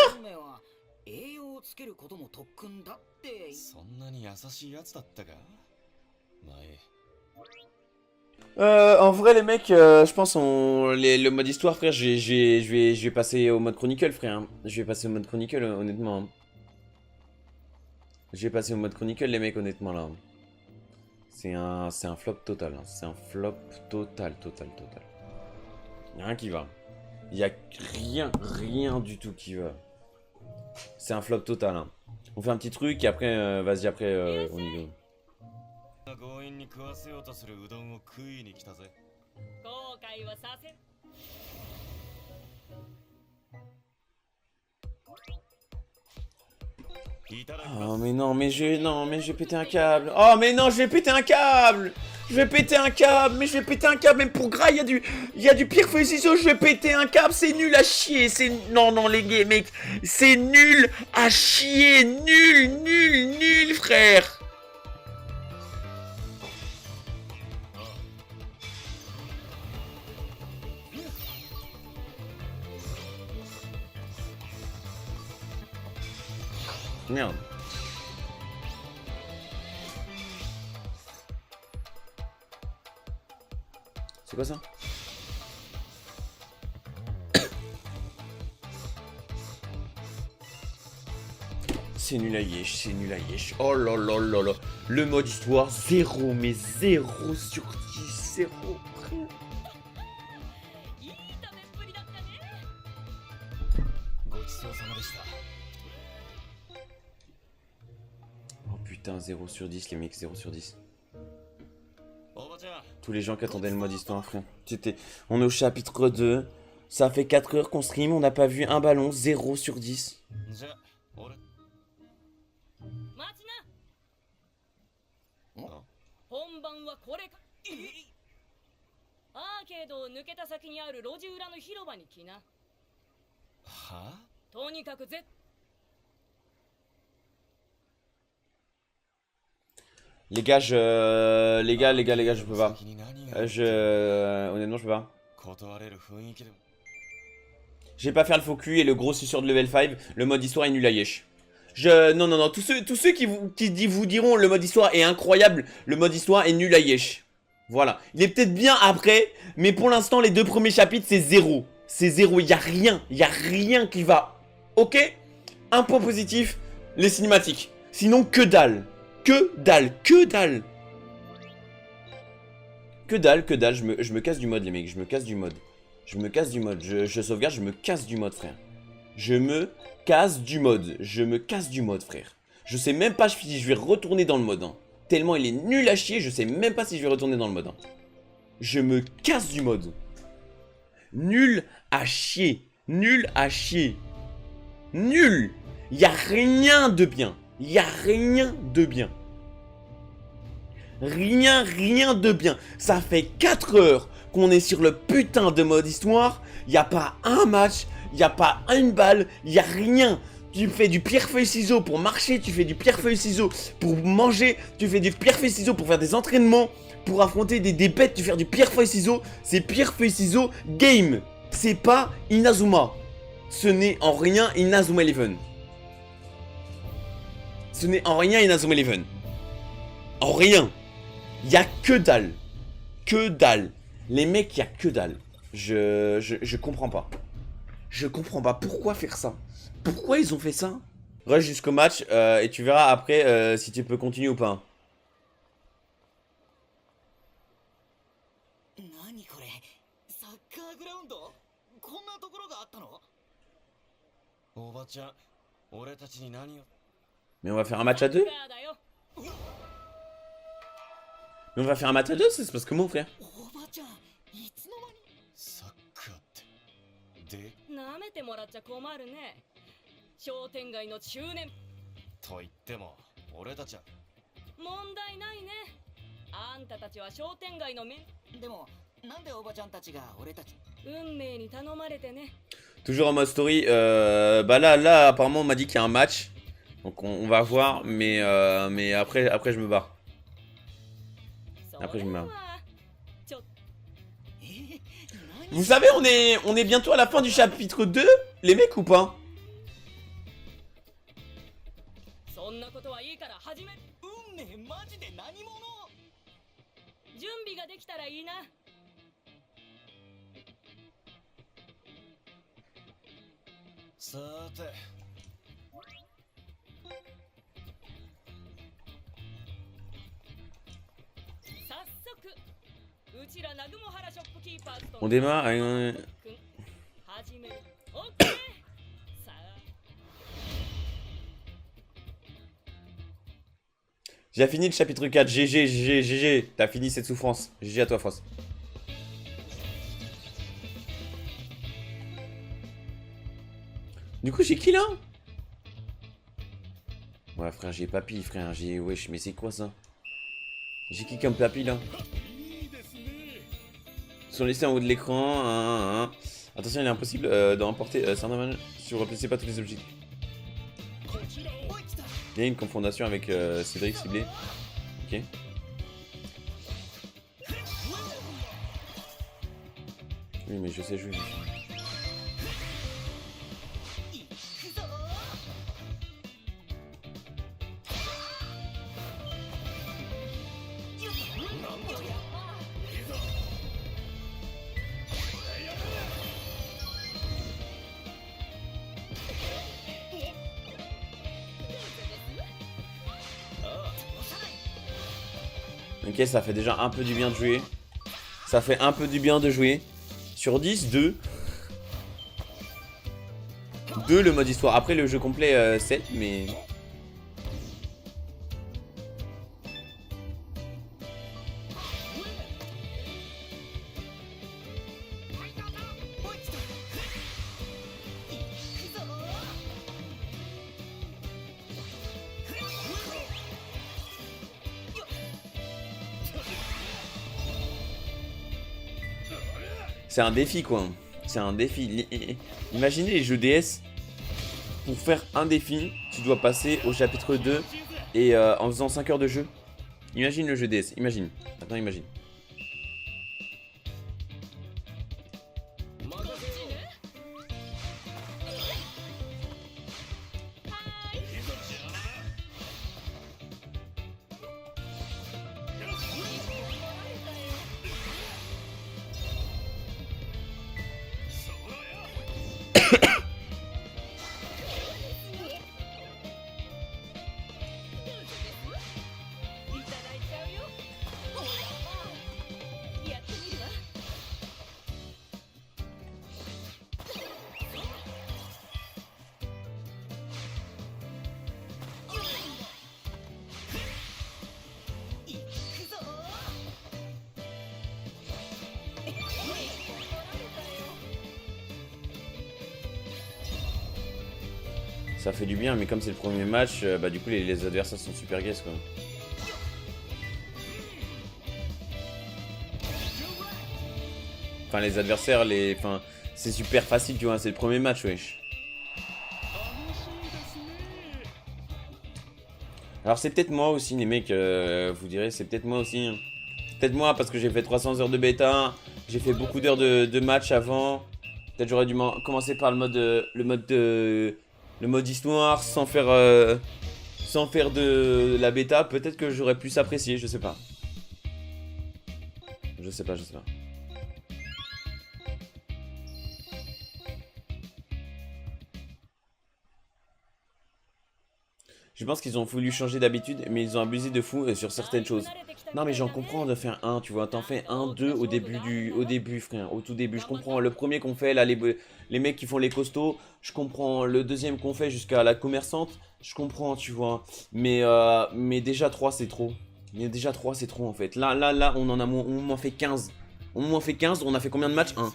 栄養をつけることも特訓だって。そんなに優しいやつだったか？まあいい。 En vrai les mecs, je pense le mode histoire frère, je vais passer au mode chronicle frère. Je vais passer au mode chronicle honnêtement. Je vais passer au mode chronicle les mecs honnêtement là. C'est un flop total, hein. C'est un flop total. Y'a rien qui va. Y'a rien du tout qui va. C'est un flop total, hein. On fait un petit truc et après, vas-y après on y va. 強引に食わせようとするうどんを食いに来たぜ。後悔はさせん。Oh mais non, mais je vais péter un câble. Oh mais non, je vais péter un câble. Je vais péter un câble, mais je vais péter un câble. Même pour Gras, il y a du pire feu et ciseaux. Je vais péter un câble, c'est nul à chier. Non les gars, mec, c'est nul à chier, nul frère. Merde. C'est quoi ça? C'est nul à yesh, c'est nul à yesh. Oh là là là là. Le mode histoire, 0, mais 0 sur 10, 0. putain, 0 sur 10, les mecs, 0 sur 10. おばちゃん Tous les gens qui attendaient le mode histoire, frère. On est au chapitre 2. Ça fait 4 heures qu'on stream, on n'a pas vu un ballon, 0 sur 10. じゃあ俺待ちな本番はこれかアーケードを抜けた先にある路地裏の広場に来な。はとにかくLes gars, les gars, je peux pas. Honnêtement, je peux pas. 断れる雰囲気でも Je vais pas faire le faux cul et le gros suceur de level 5. Le mode histoire est nul à yesh. Non. Tous ceux qui vous diront le mode histoire est incroyable, le mode histoire est nul à yesh. Voilà. Il est peut-être bien après, mais pour l'instant, les 2 premiers chapitres, c'est 0. C'est 0. Il y a rien qui va. Ok? Un point positif, les cinématiques. Sinon, que dalle. Que dalle. Je me casse du mode, les mecs. Je me casse du mode. Je sauvegarde, je me casse du mode, frère. Je me casse du mode, frère. Je sais même pas si je vais retourner dans le mode. Hein. Tellement il est nul à chier, je sais même pas si je vais retourner dans le mode. Hein. Je me casse du mode. Nul à chier. Nul. Y a rien de bien. Rien de bien. Ça fait 4 heures qu'on est sur le putain de mode histoire. Y a pas un match, y a pas une balle, y a rien. Tu fais du pierre-feuille-ciseau pour marcher, tu fais du pierre-feuille-ciseau pour manger, tu fais du pierre-feuille-ciseau pour faire des entraînements, pour affronter des bêtes, tu fais du pierre-feuille-ciseau. C'est pierre-feuille-ciseau game. C'est pas Inazuma. Ce n'est en rien Inazuma Eleven. En rien. Y a que dalle. Les mecs, y a que dalle. Je comprends pas. Pourquoi faire ça? Pourquoi ils ont fait ça? Rush jusqu'au match et tu verras après si tu peux continuer ou pas. 何これサッカーグラウンドこんなところがあったのおばちゃん俺たちに何を Mais on va faire un match à 2? Mais on va faire un match à 2, c'est parce que mon frère. おばちゃんいつの間にサッカーってでなめてもらっちゃ困るね。商店街の中年。と言っても俺たちは問題ないね。あんたたちは商店街の面。でもなんでおばちゃんたちが俺たち運命に頼まれてね。 Toujours en mode story. Bah là, apparemment, on m'a dit qu'il y a un match. Donc on va voir, mais après je me barre. Après je me barre. Vous savez, on est bientôt à la fin du chapitre 2, les mecs ou pas? そんなことはいいから始める。運命マジで何者準備ができたらいいな。さーて早速うちら南雲原ショップキーパーズと On démarre. 始める。オッケー。さあ J'ai fini le chapitre 4. GG. T'as fini cette souffrance. GG à toi, Frost. Du coup, j'ai qui là? Ouais, frère, j'ai papy, frère. J'ai. Wesh, mais c'est quoi ça? J'ai qui comme papy là? Ils sont laissés en haut de l'écran. Attention, il est impossible d'emporter Sarnaman si vous remplacez pas tous les objectifs. Il y a une confondation avec Cédric ciblé. Ok. Oui, mais je sais, je... Ok, ça fait déjà un peu du bien de jouer. Ça fait un peu du bien de jouer. Sur 10, 2. 2 le mode histoire. Après le jeu complet 7, mais... C'est un défi quoi. C'est un défi. Imaginez les jeux DS. Pour faire un défi, tu dois passer au chapitre 2 et en faisant 5 heures de jeu. Imagine le jeu DS, imagine. Maintenant imagine. Ça fait du bien, mais comme c'est le premier match, bah du coup les adversaires sont super guess quoi. Enfin les adversaires, enfin c'est super facile tu vois, c'est le premier match wesh. Alors c'est peut-être moi aussi les mecs, vous direz c'est peut-être moi aussi. Hein. Peut-être moi parce que j'ai fait 300 heures de bêta, j'ai fait beaucoup d'heures de match avant. Peut-être j'aurais dû commencer par le mode histoire sans faire de la bêta. Peut-être que j'aurais pu s'apprécier, je sais pas. Je sais pas. Je pense qu'ils ont voulu changer d'habitude, mais ils ont abusé de fou sur certaines choses. Non mais j'en comprends de faire un, tu vois, t'en fais un, deux au début frère, au tout début, je comprends. Le premier qu'on fait là, les mecs qui font les costauds, je comprends. Le deuxième qu'on fait jusqu'à la commerçante, je comprends, tu vois. Mais déjà 3 c'est trop. Mais déjà 3 c'est trop en fait. Là, on m'en fait 15. On m'en fait 15, on a fait combien de matchs? 1.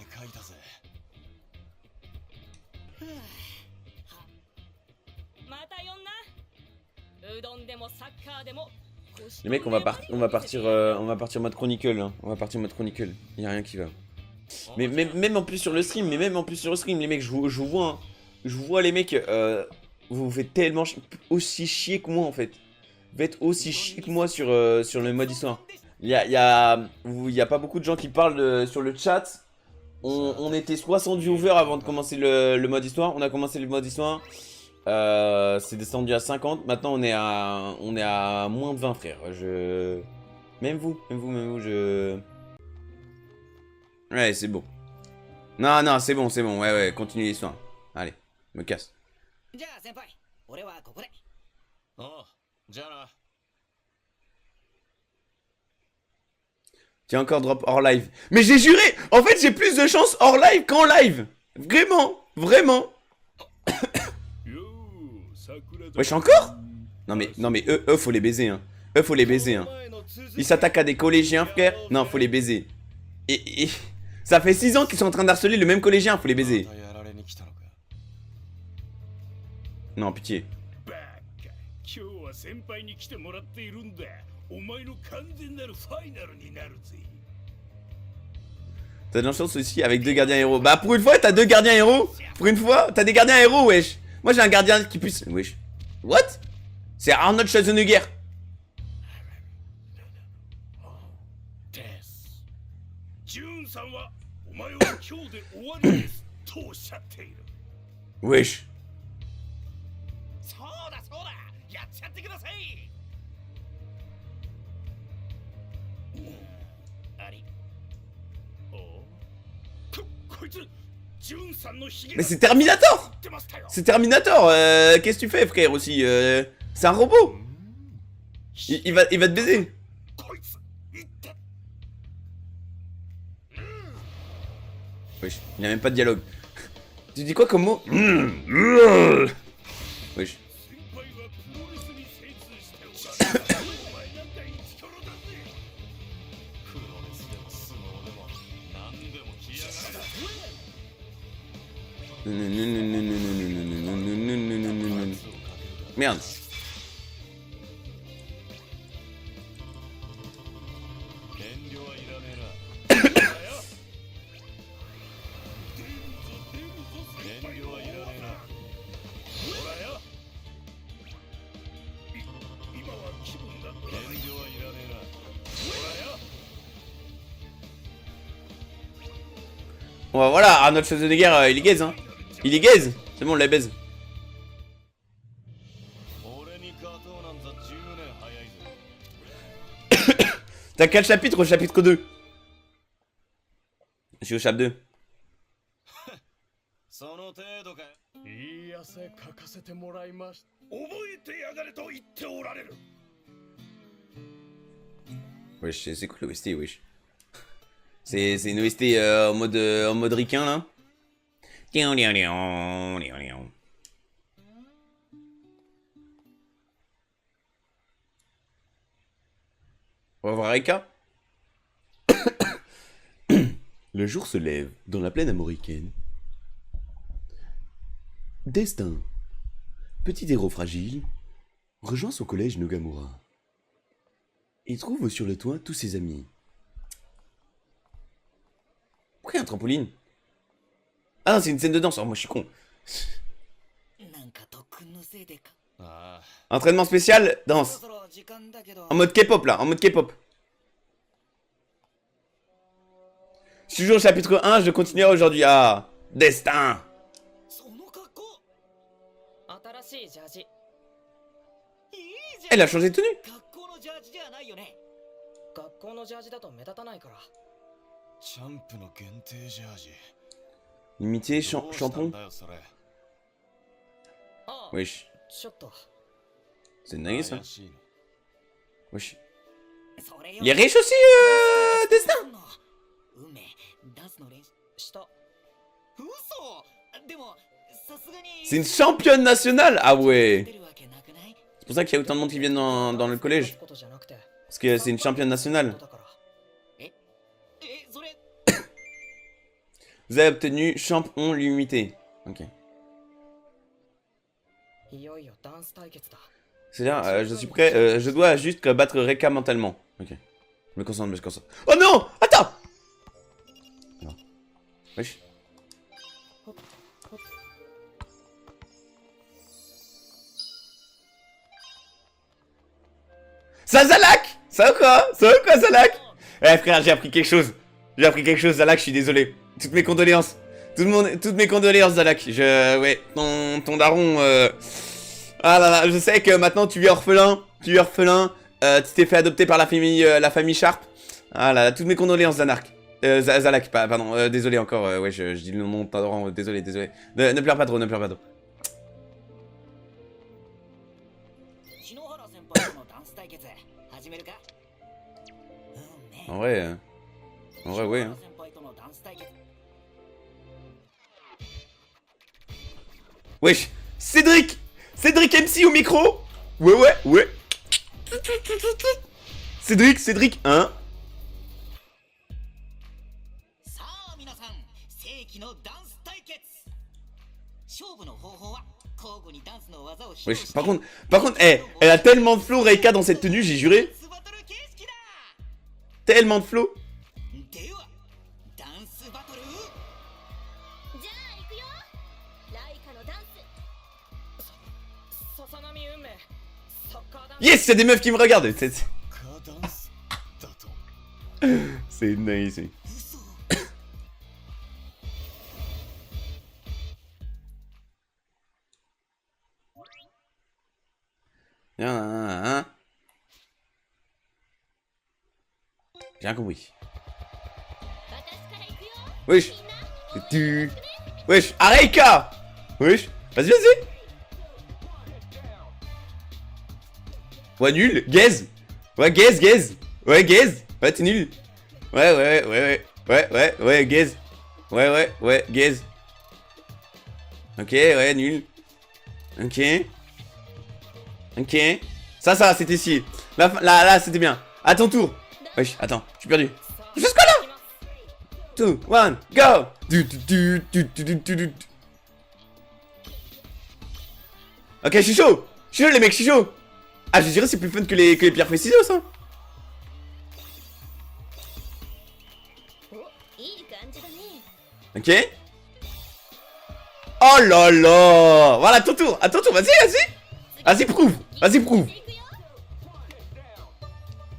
Les mecs, on va partir mode chronicle, hein. On va partir mode chronicle. Y a rien qui va. Mais même en plus sur le stream, les mecs, je vous vois, hein. Je vous vois les mecs, vous faites tellement aussi chier que moi en fait. Vous êtes aussi chier que moi sur le mode histoire. Il y a pas beaucoup de gens qui parlent sur le chat. On était 60 viewers avant de commencer le mode histoire. On a commencé le mode histoire. C'est descendu à 50. Maintenant on est à moins de 20 frère. Même vous, Ouais c'est bon. Non c'est bon. Ouais continue l'histoire. Allez, me casse. Tiens encore drop hors live. Mais j'ai juré. En fait j'ai plus de chance hors live qu'en live. Vraiment. Wesh encore? Non mais eux faut les baiser hein. Ils s'attaquent à des collégiens frère. Non faut les baiser. Et ça fait 6 ans qu'ils sont en train d'harceler le même collégien, faut les baiser. Non pitié. T'as de la chance aussi avec 2 gardiens héros. Bah pour une fois t'as 2 gardiens héros. Pour une fois t'as des gardiens héros wesh. Moi j'ai un gardien qui puisse... Wesh. What? C'est Arnold Schwarzenegger. Wesh. Mais c'est Terminator. Qu'est-ce que tu fais frère aussi c'est un robot. Il va te baiser. Wesh, il a même pas de dialogue. Tu dis quoi comme mot? Wesh. Merde. Ouais, voilà, Arnold Schwarzenegger, il est gaze, hein. Il est gaze. C'est bon, on l'a baise. T'as 4 chapitres au chapitre 2. Je suis au chapitre 2. その程度か。いい汗かかせてもらいました。覚えてやがれと言っておられる。 Wesh, c'est cool l'OST, wesh. C'est une OST en mode ricain, là. On va voir Rika. Le jour se lève dans la plaine américaine. Destin, petit héros fragile, rejoint son collège Nogamura. Il trouve sur le toit tous ses amis. Pourquoi il y a un trampoline? Ah non, c'est une scène de danse. Oh, moi je suis con. Entraînement spécial, danse. En mode K-pop là, en mode K-pop. Je suis toujours au chapitre 1, je continuerai aujourd'hui. Ah, Destin. Elle a changé de tenue. Limité, champon. Wesh. C'est dingue ça. Wesh. Il est riche aussi, Destin. C'est une championne nationale. Ah ouais. C'est pour ça qu'il y a autant de monde qui viennent dans le collège. Parce que c'est une championne nationale. Vous avez obtenu champion limité. Ok. C'est-à-dire, je suis prêt. Je dois juste battre Reka mentalement. Ok. Je me concentre, je me concentre. Oh non! Attends! Non. Wesh. Ça, Zalak! Ça va quoi? Ça va quoi, Zalak? Eh frère, j'ai appris quelque chose. J'ai appris quelque chose, Zalak, je suis désolé. Toutes mes condoléances. Toutes mes condoléances, Zalak. Ouais, ton daron... Ah là là, je sais que maintenant tu es orphelin. Tu t'es fait adopter par la famille Sharp. Ah là là, toutes mes condoléances, Zalak. Pardon, désolé encore. Ouais, je dis le nom de ton daron. Désolé. Ne pleure pas trop, ne pleure pas trop. En vrai, ouais. Hein. Wesh, Cédric MC au micro. Ouais. Cédric, hein. Wesh, par contre, elle a tellement de flow, Reika, dans cette tenue, j'ai juré. Tellement de flow. Yes, y'a des meufs qui me regardent. C'est nice. J'ai rien compris. Wesh. Wesh, Areika. Wesh. Vas-y. Ouais, nul. Gaze. Ouais, gaze. Ouais, gaze. Ouais, t'es nul. Ouais, gaze. Ouais, gaze. Ok, ouais, nul. Ok. Ça, c'était si. Là, c'était bien. À ton tour. Wesh, attends, je suis perdu. Jusqu'à là. 2, 1, go. Ok, je suis chaud, les mecs, je suis chaud. Ah, je dirais c'est plus fun que les pierres feuilles ciseaux, ça. Ok. Oh là là. Voilà, à ton tour, vas-y. Vas-y, prouve.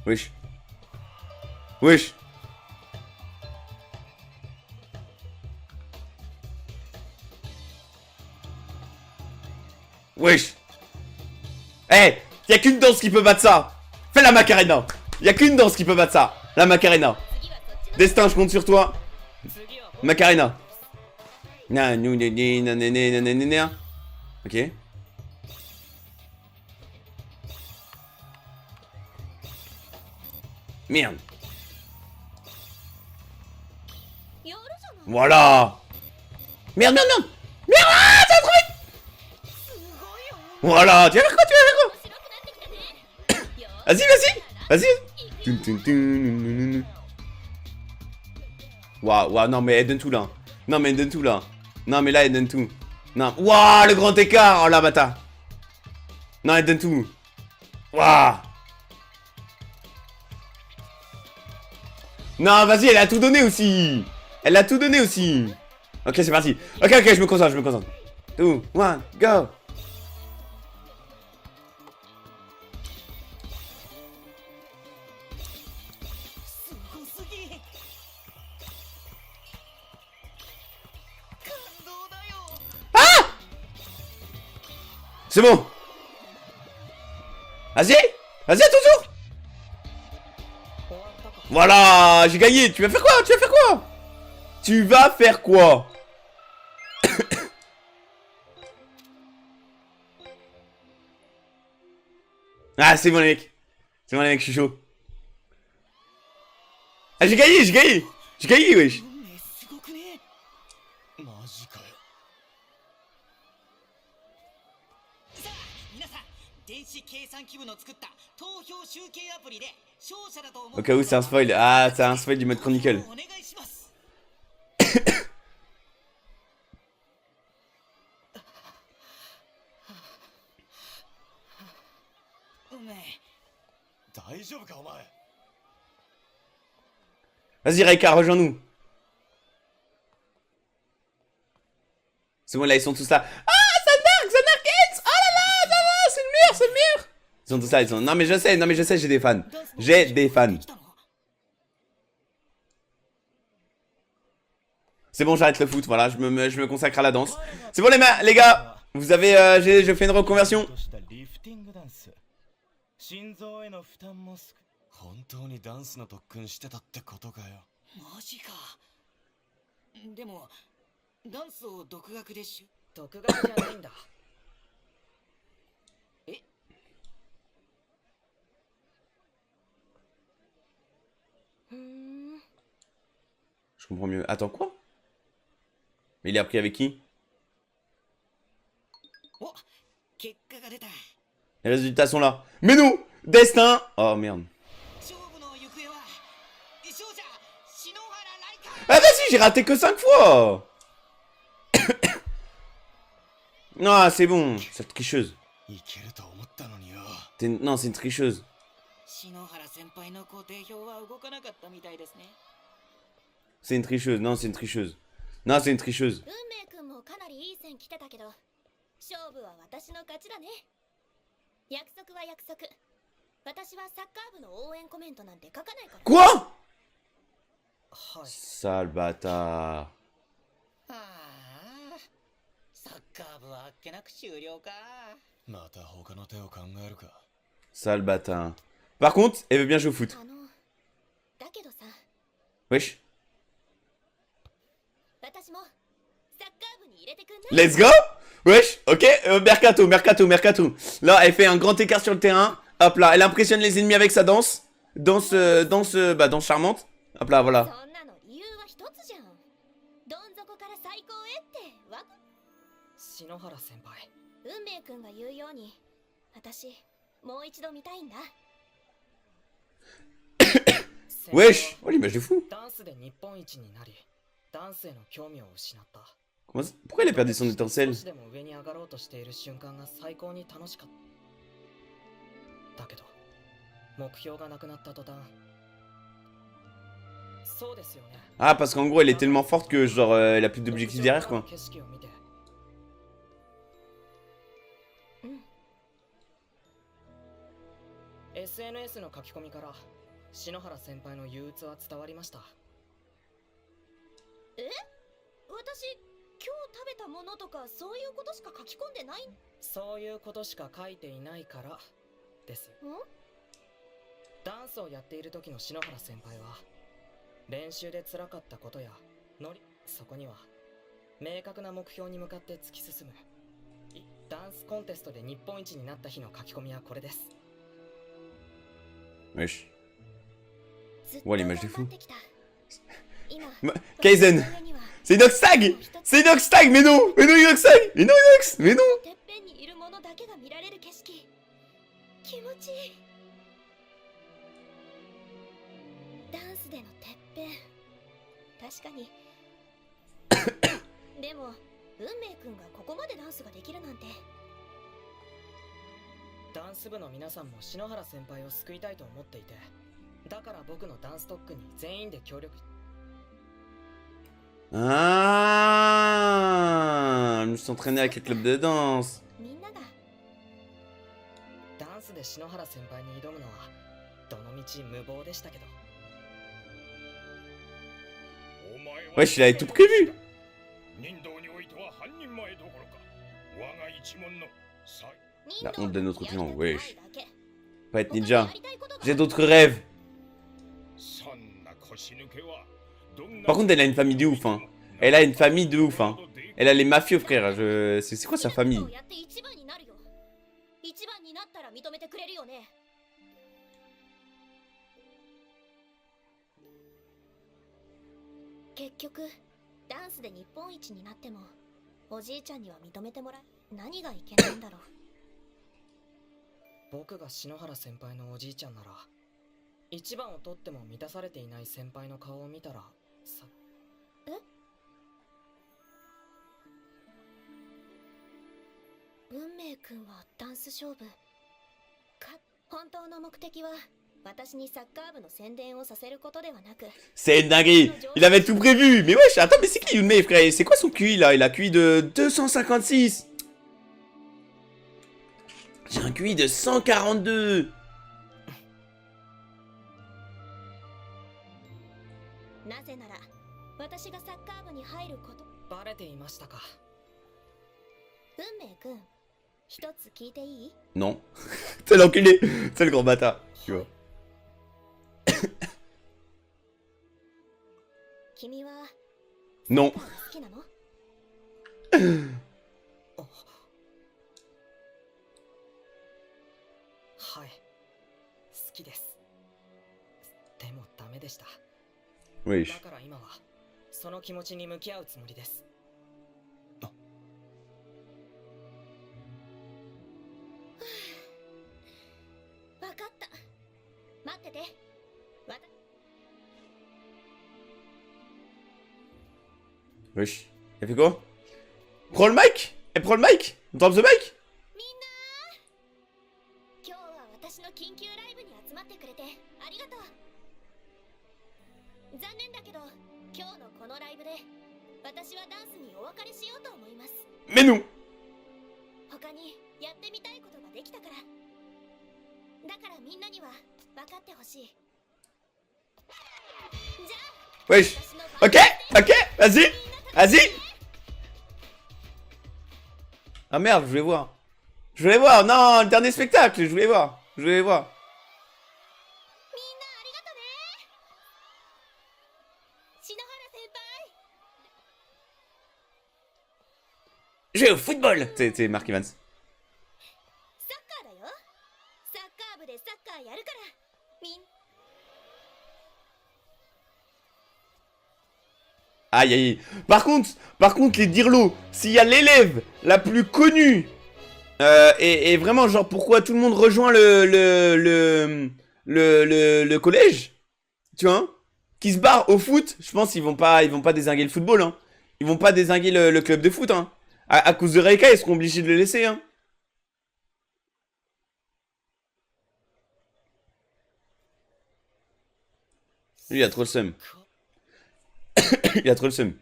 Wesh. Wesh. Eh, y a qu'une danse qui peut battre ça. Fais la Macarena. Y a qu'une danse qui peut battre ça. La Macarena. Destin, je compte sur toi. Macarena. Ok. Merde. Voilà. Merde, merde, merde. Merde, ah, ça a trop vite. Voilà, tu vas faire quoi, Vas-y, vas-y. Vas-y. Waouh, waouh, non mais elle donne tout là. Non mais elle donne tout là. Non mais là elle donne tout. Non, waouh, le grand écart. Oh la bâtard. Non, elle donne tout. Waouh. Non, vas-y, elle a tout donné aussi. Elle a tout donné aussi. Ok, c'est parti. Ok, ok, je me concentre, je me concentre. 2, 1, go. Ah! C'est bon. Vas-y. Vas-y, toujours. Voilà, j'ai gagné. Tu vas faire quoi? Tu vas faire quoi? Tu vas faire quoi? Ah, c'est bon les mecs. C'est bon les mecs, je suis chaud. Ah, j'ai gagné, j'ai gagné. J'ai gagné, wesh. マジかよ。さあ皆さん、電子計算機部の作った投票集計アプリで勝者だと思う。 Au cas où c'est un spoil. Ah, c'est un spoil du mode Chronicle. お願いします。うめえ。大丈夫かお前。 Vas-y, Raika, rejoins-nous. C'est bon, là, ils sont tous là. Ah, Xanarkens. Oh là là, ça va, c'est le mur, c'est le mur. Ils sont tous là, ils sont... Non, mais je sais, j'ai des fans. J'ai des fans. C'est bon, j'arrête le foot, voilà, je me consacre à la danse. C'est bon, les gars, vous avez... je fais une reconversion. 本当にダンスの特訓してたってことかよ。マジか。でもダンスを独学で独学じゃないんだ。え？ Je comprends mieux. Attends, quoi? Mais il est appris avec qui? お、結果が出た。 Les résultats sont là. Mais nous, destin. Oh merde. 勝負の行方は勝者篠原ライカ。 Ah vas-y, j'ai raté que 5 fois. Non, c'est bon, cette tricheuse. いけると思ったのによ。 Non, c'est une tricheuse. 篠原先輩の工程表は動かなかったみたいですね。 C'est une tricheuse, non, c'est une tricheuse. Non, c'est une tricheuse. 運命くんもかなりいい線来てたけど、勝負は私の勝ちだね。約束は約束。私はサッカー部の応援コメントなんて書かないから。 Quoi? はい。 Sale bâtard. ああ、サッカー部はあっけなく終了か。また他の手を考えるか。 Sale bâtard. Par contre, elle veut bien jouer au foot. だけどさ。 Wesh. 私もサッカー部に入れてくんない？ Let's go. Wesh, ok, mercato. Là, elle fait un grand écart sur le terrain. Hop là, elle impressionne les ennemis avec sa danse. Danse charmante. Hop là, voilà. そんなの理由は一つじゃん。どん底から最高へってわか？篠原先輩。運命くんが言うように、私もう一度見たいんだ。 Wesh, oh l'image de fou. ダンスで日本一になり、ダンスへの興味を失った。 Pourquoi elle a perdu son étincelle? 少しでも上に上がろうとしている瞬間が最高に楽しかった。だけど、目標がなくなった途端。そうですよね。 Ah, parce qu'en gros, elle est tellement forte que genre, elle a plus d'objectifs derrière, quoi. 景色を見て。SNS の書き込みから篠原先輩の憂鬱は伝わりました。え？私今日食べたものとかそういうことしか書き込んでない？そういうことしか書いていないからですよ。ダンスをやっている時の篠原先輩は練習で辛かったことやそこには明確な目標に向かって突き進む。ダンスコンテストで日本一になった日の書き込みはこれです。 Wesh. ずっと Ouais, 頑 l'image de 張 fou. ってきた。今 Kaizen. 私の上には C'est Inoxtag. C'est Inoxtag. Mais non. Mais non, Inoxtag. Mais non, Inox. Mais non. てっぺんにいるものだけが見られる景色、気持ちいい。ダンスでのてっぺん、確かに。でも運命くんがここまでダンスができるなんて。ダンス部の皆さんも篠原先輩を救いたいと思っていて、だから僕のダンス特訓に全員で協力。 Ah, je me suis entraîné avec le club de danse. みんながダンスで篠原先輩に挑むのはどのみち無謀でしたけど。 Wesh, il avait tout prévu. 人道においては半人前どころか我が一門の最 La honte de notre clan, wesh. だけ Pas être 他に ninja. やりたいことが J'ai d'autres rêves. そんな腰抜けはどんな Par contre, elle a une famille de ouf, hein. Elle a une famille de ouf, hein. Elle a les mafieux, frère. C'est quoi sa famille? やって一番になるよ。一番になったら認めてくれるよね。結局ダンスで日本一になってもおじいちゃんには認めてもらえ、何がいけないんだろう。僕が篠原先輩のおじいちゃんなら、一番を取っても満たされていない先輩の顔を見たらさ。運命くんはダンス勝負か。本当の目的は私にサッカー部の宣伝をさせることではなく。 C'est une dinguerie. Il avait tout prévu. Mais wesh, attends, mais c'est qui Yunmei, frère? C'est quoi son QI là? Il a QI de 256. J'ai un QI de 142. なぜなら私がサッカー部に入ること。バレていましたか。運命くん、一つ聞いていい？ Non. C'est l'enculé. C'est le gros bâtard. Tu vois. 君は Non. 好きなの？はい、好きです。でもダメでした。 Wesh. だから今はその気持ちに向き合うつもりです。わかった。待ってて。Wesh. Elle fait quoi? Prends le mic. Elle prend le mic. Drop the mic. みんなー、今日は私の緊急ライブに集まってくれてありがとう。残念だけど今日のこのライブで私はダンスにお別れしようと思います。 Mais non. 他にやってみたいことができたから。だからみんなには分かってほしい。じゃあ Wesh. Ok. Ok. Vas-y. Vas-y. Ah merde, je voulais voir. Je voulais voir. Non, le dernier spectacle. Je voulais voir. Je voulais voir. みんなありがとね。篠原先輩。 Jouer au football. C'est Mark Evans. サッカーだよ。サッカー部でサッカーやるから。みん Aïe aïe. Par contre, les dirlos, s'il y a l'élève la plus connue, et vraiment, genre, pourquoi tout le monde rejoint le collège, tu vois, qui se barre au foot, je pense qu'ils vont pas dézinguer le football, hein. Ils vont pas dézinguer le club de foot, hein. À cause de Reika, ils seront obligés de le laisser, hein. Lui, il a trop le seum. Il a trop le seum.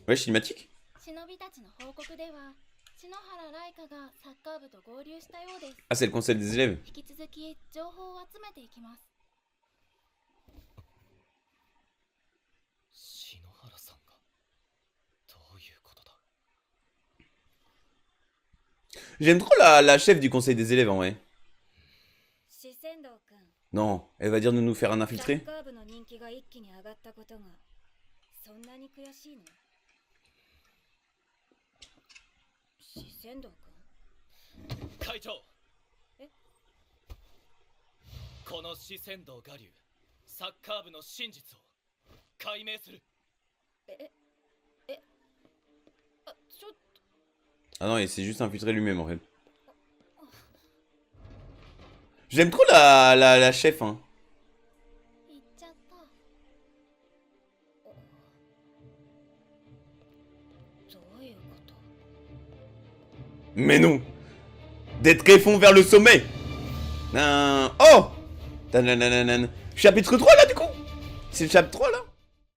Ouais, cinématique. 忍びたちの報告では、篠原ライカがサッカー部と合流したようです。 Ah, c'est le conseil des élèves. 引き続き情報を集めていきます。篠原さんがどういう J'aime trop la chef du conseil des élèves en vrai. 四川道くん Non, elle va dire de nous faire un サ infiltré. ッカー部の人気が一気に上がったことがそんなに悔しいの？四川道くん会長えこの四川道我流サッカー部の真実を解明する。あ、ちょっ Ah non, il s'est juste infiltré lui-même en fait. J'aime trop la chef, hein. 行っちゃった どういうこと？ Mais non. D'être tréfond vers le sommet. Oh Tanananan. Chapitre 3 là du coup. C'est le chapitre 3 là.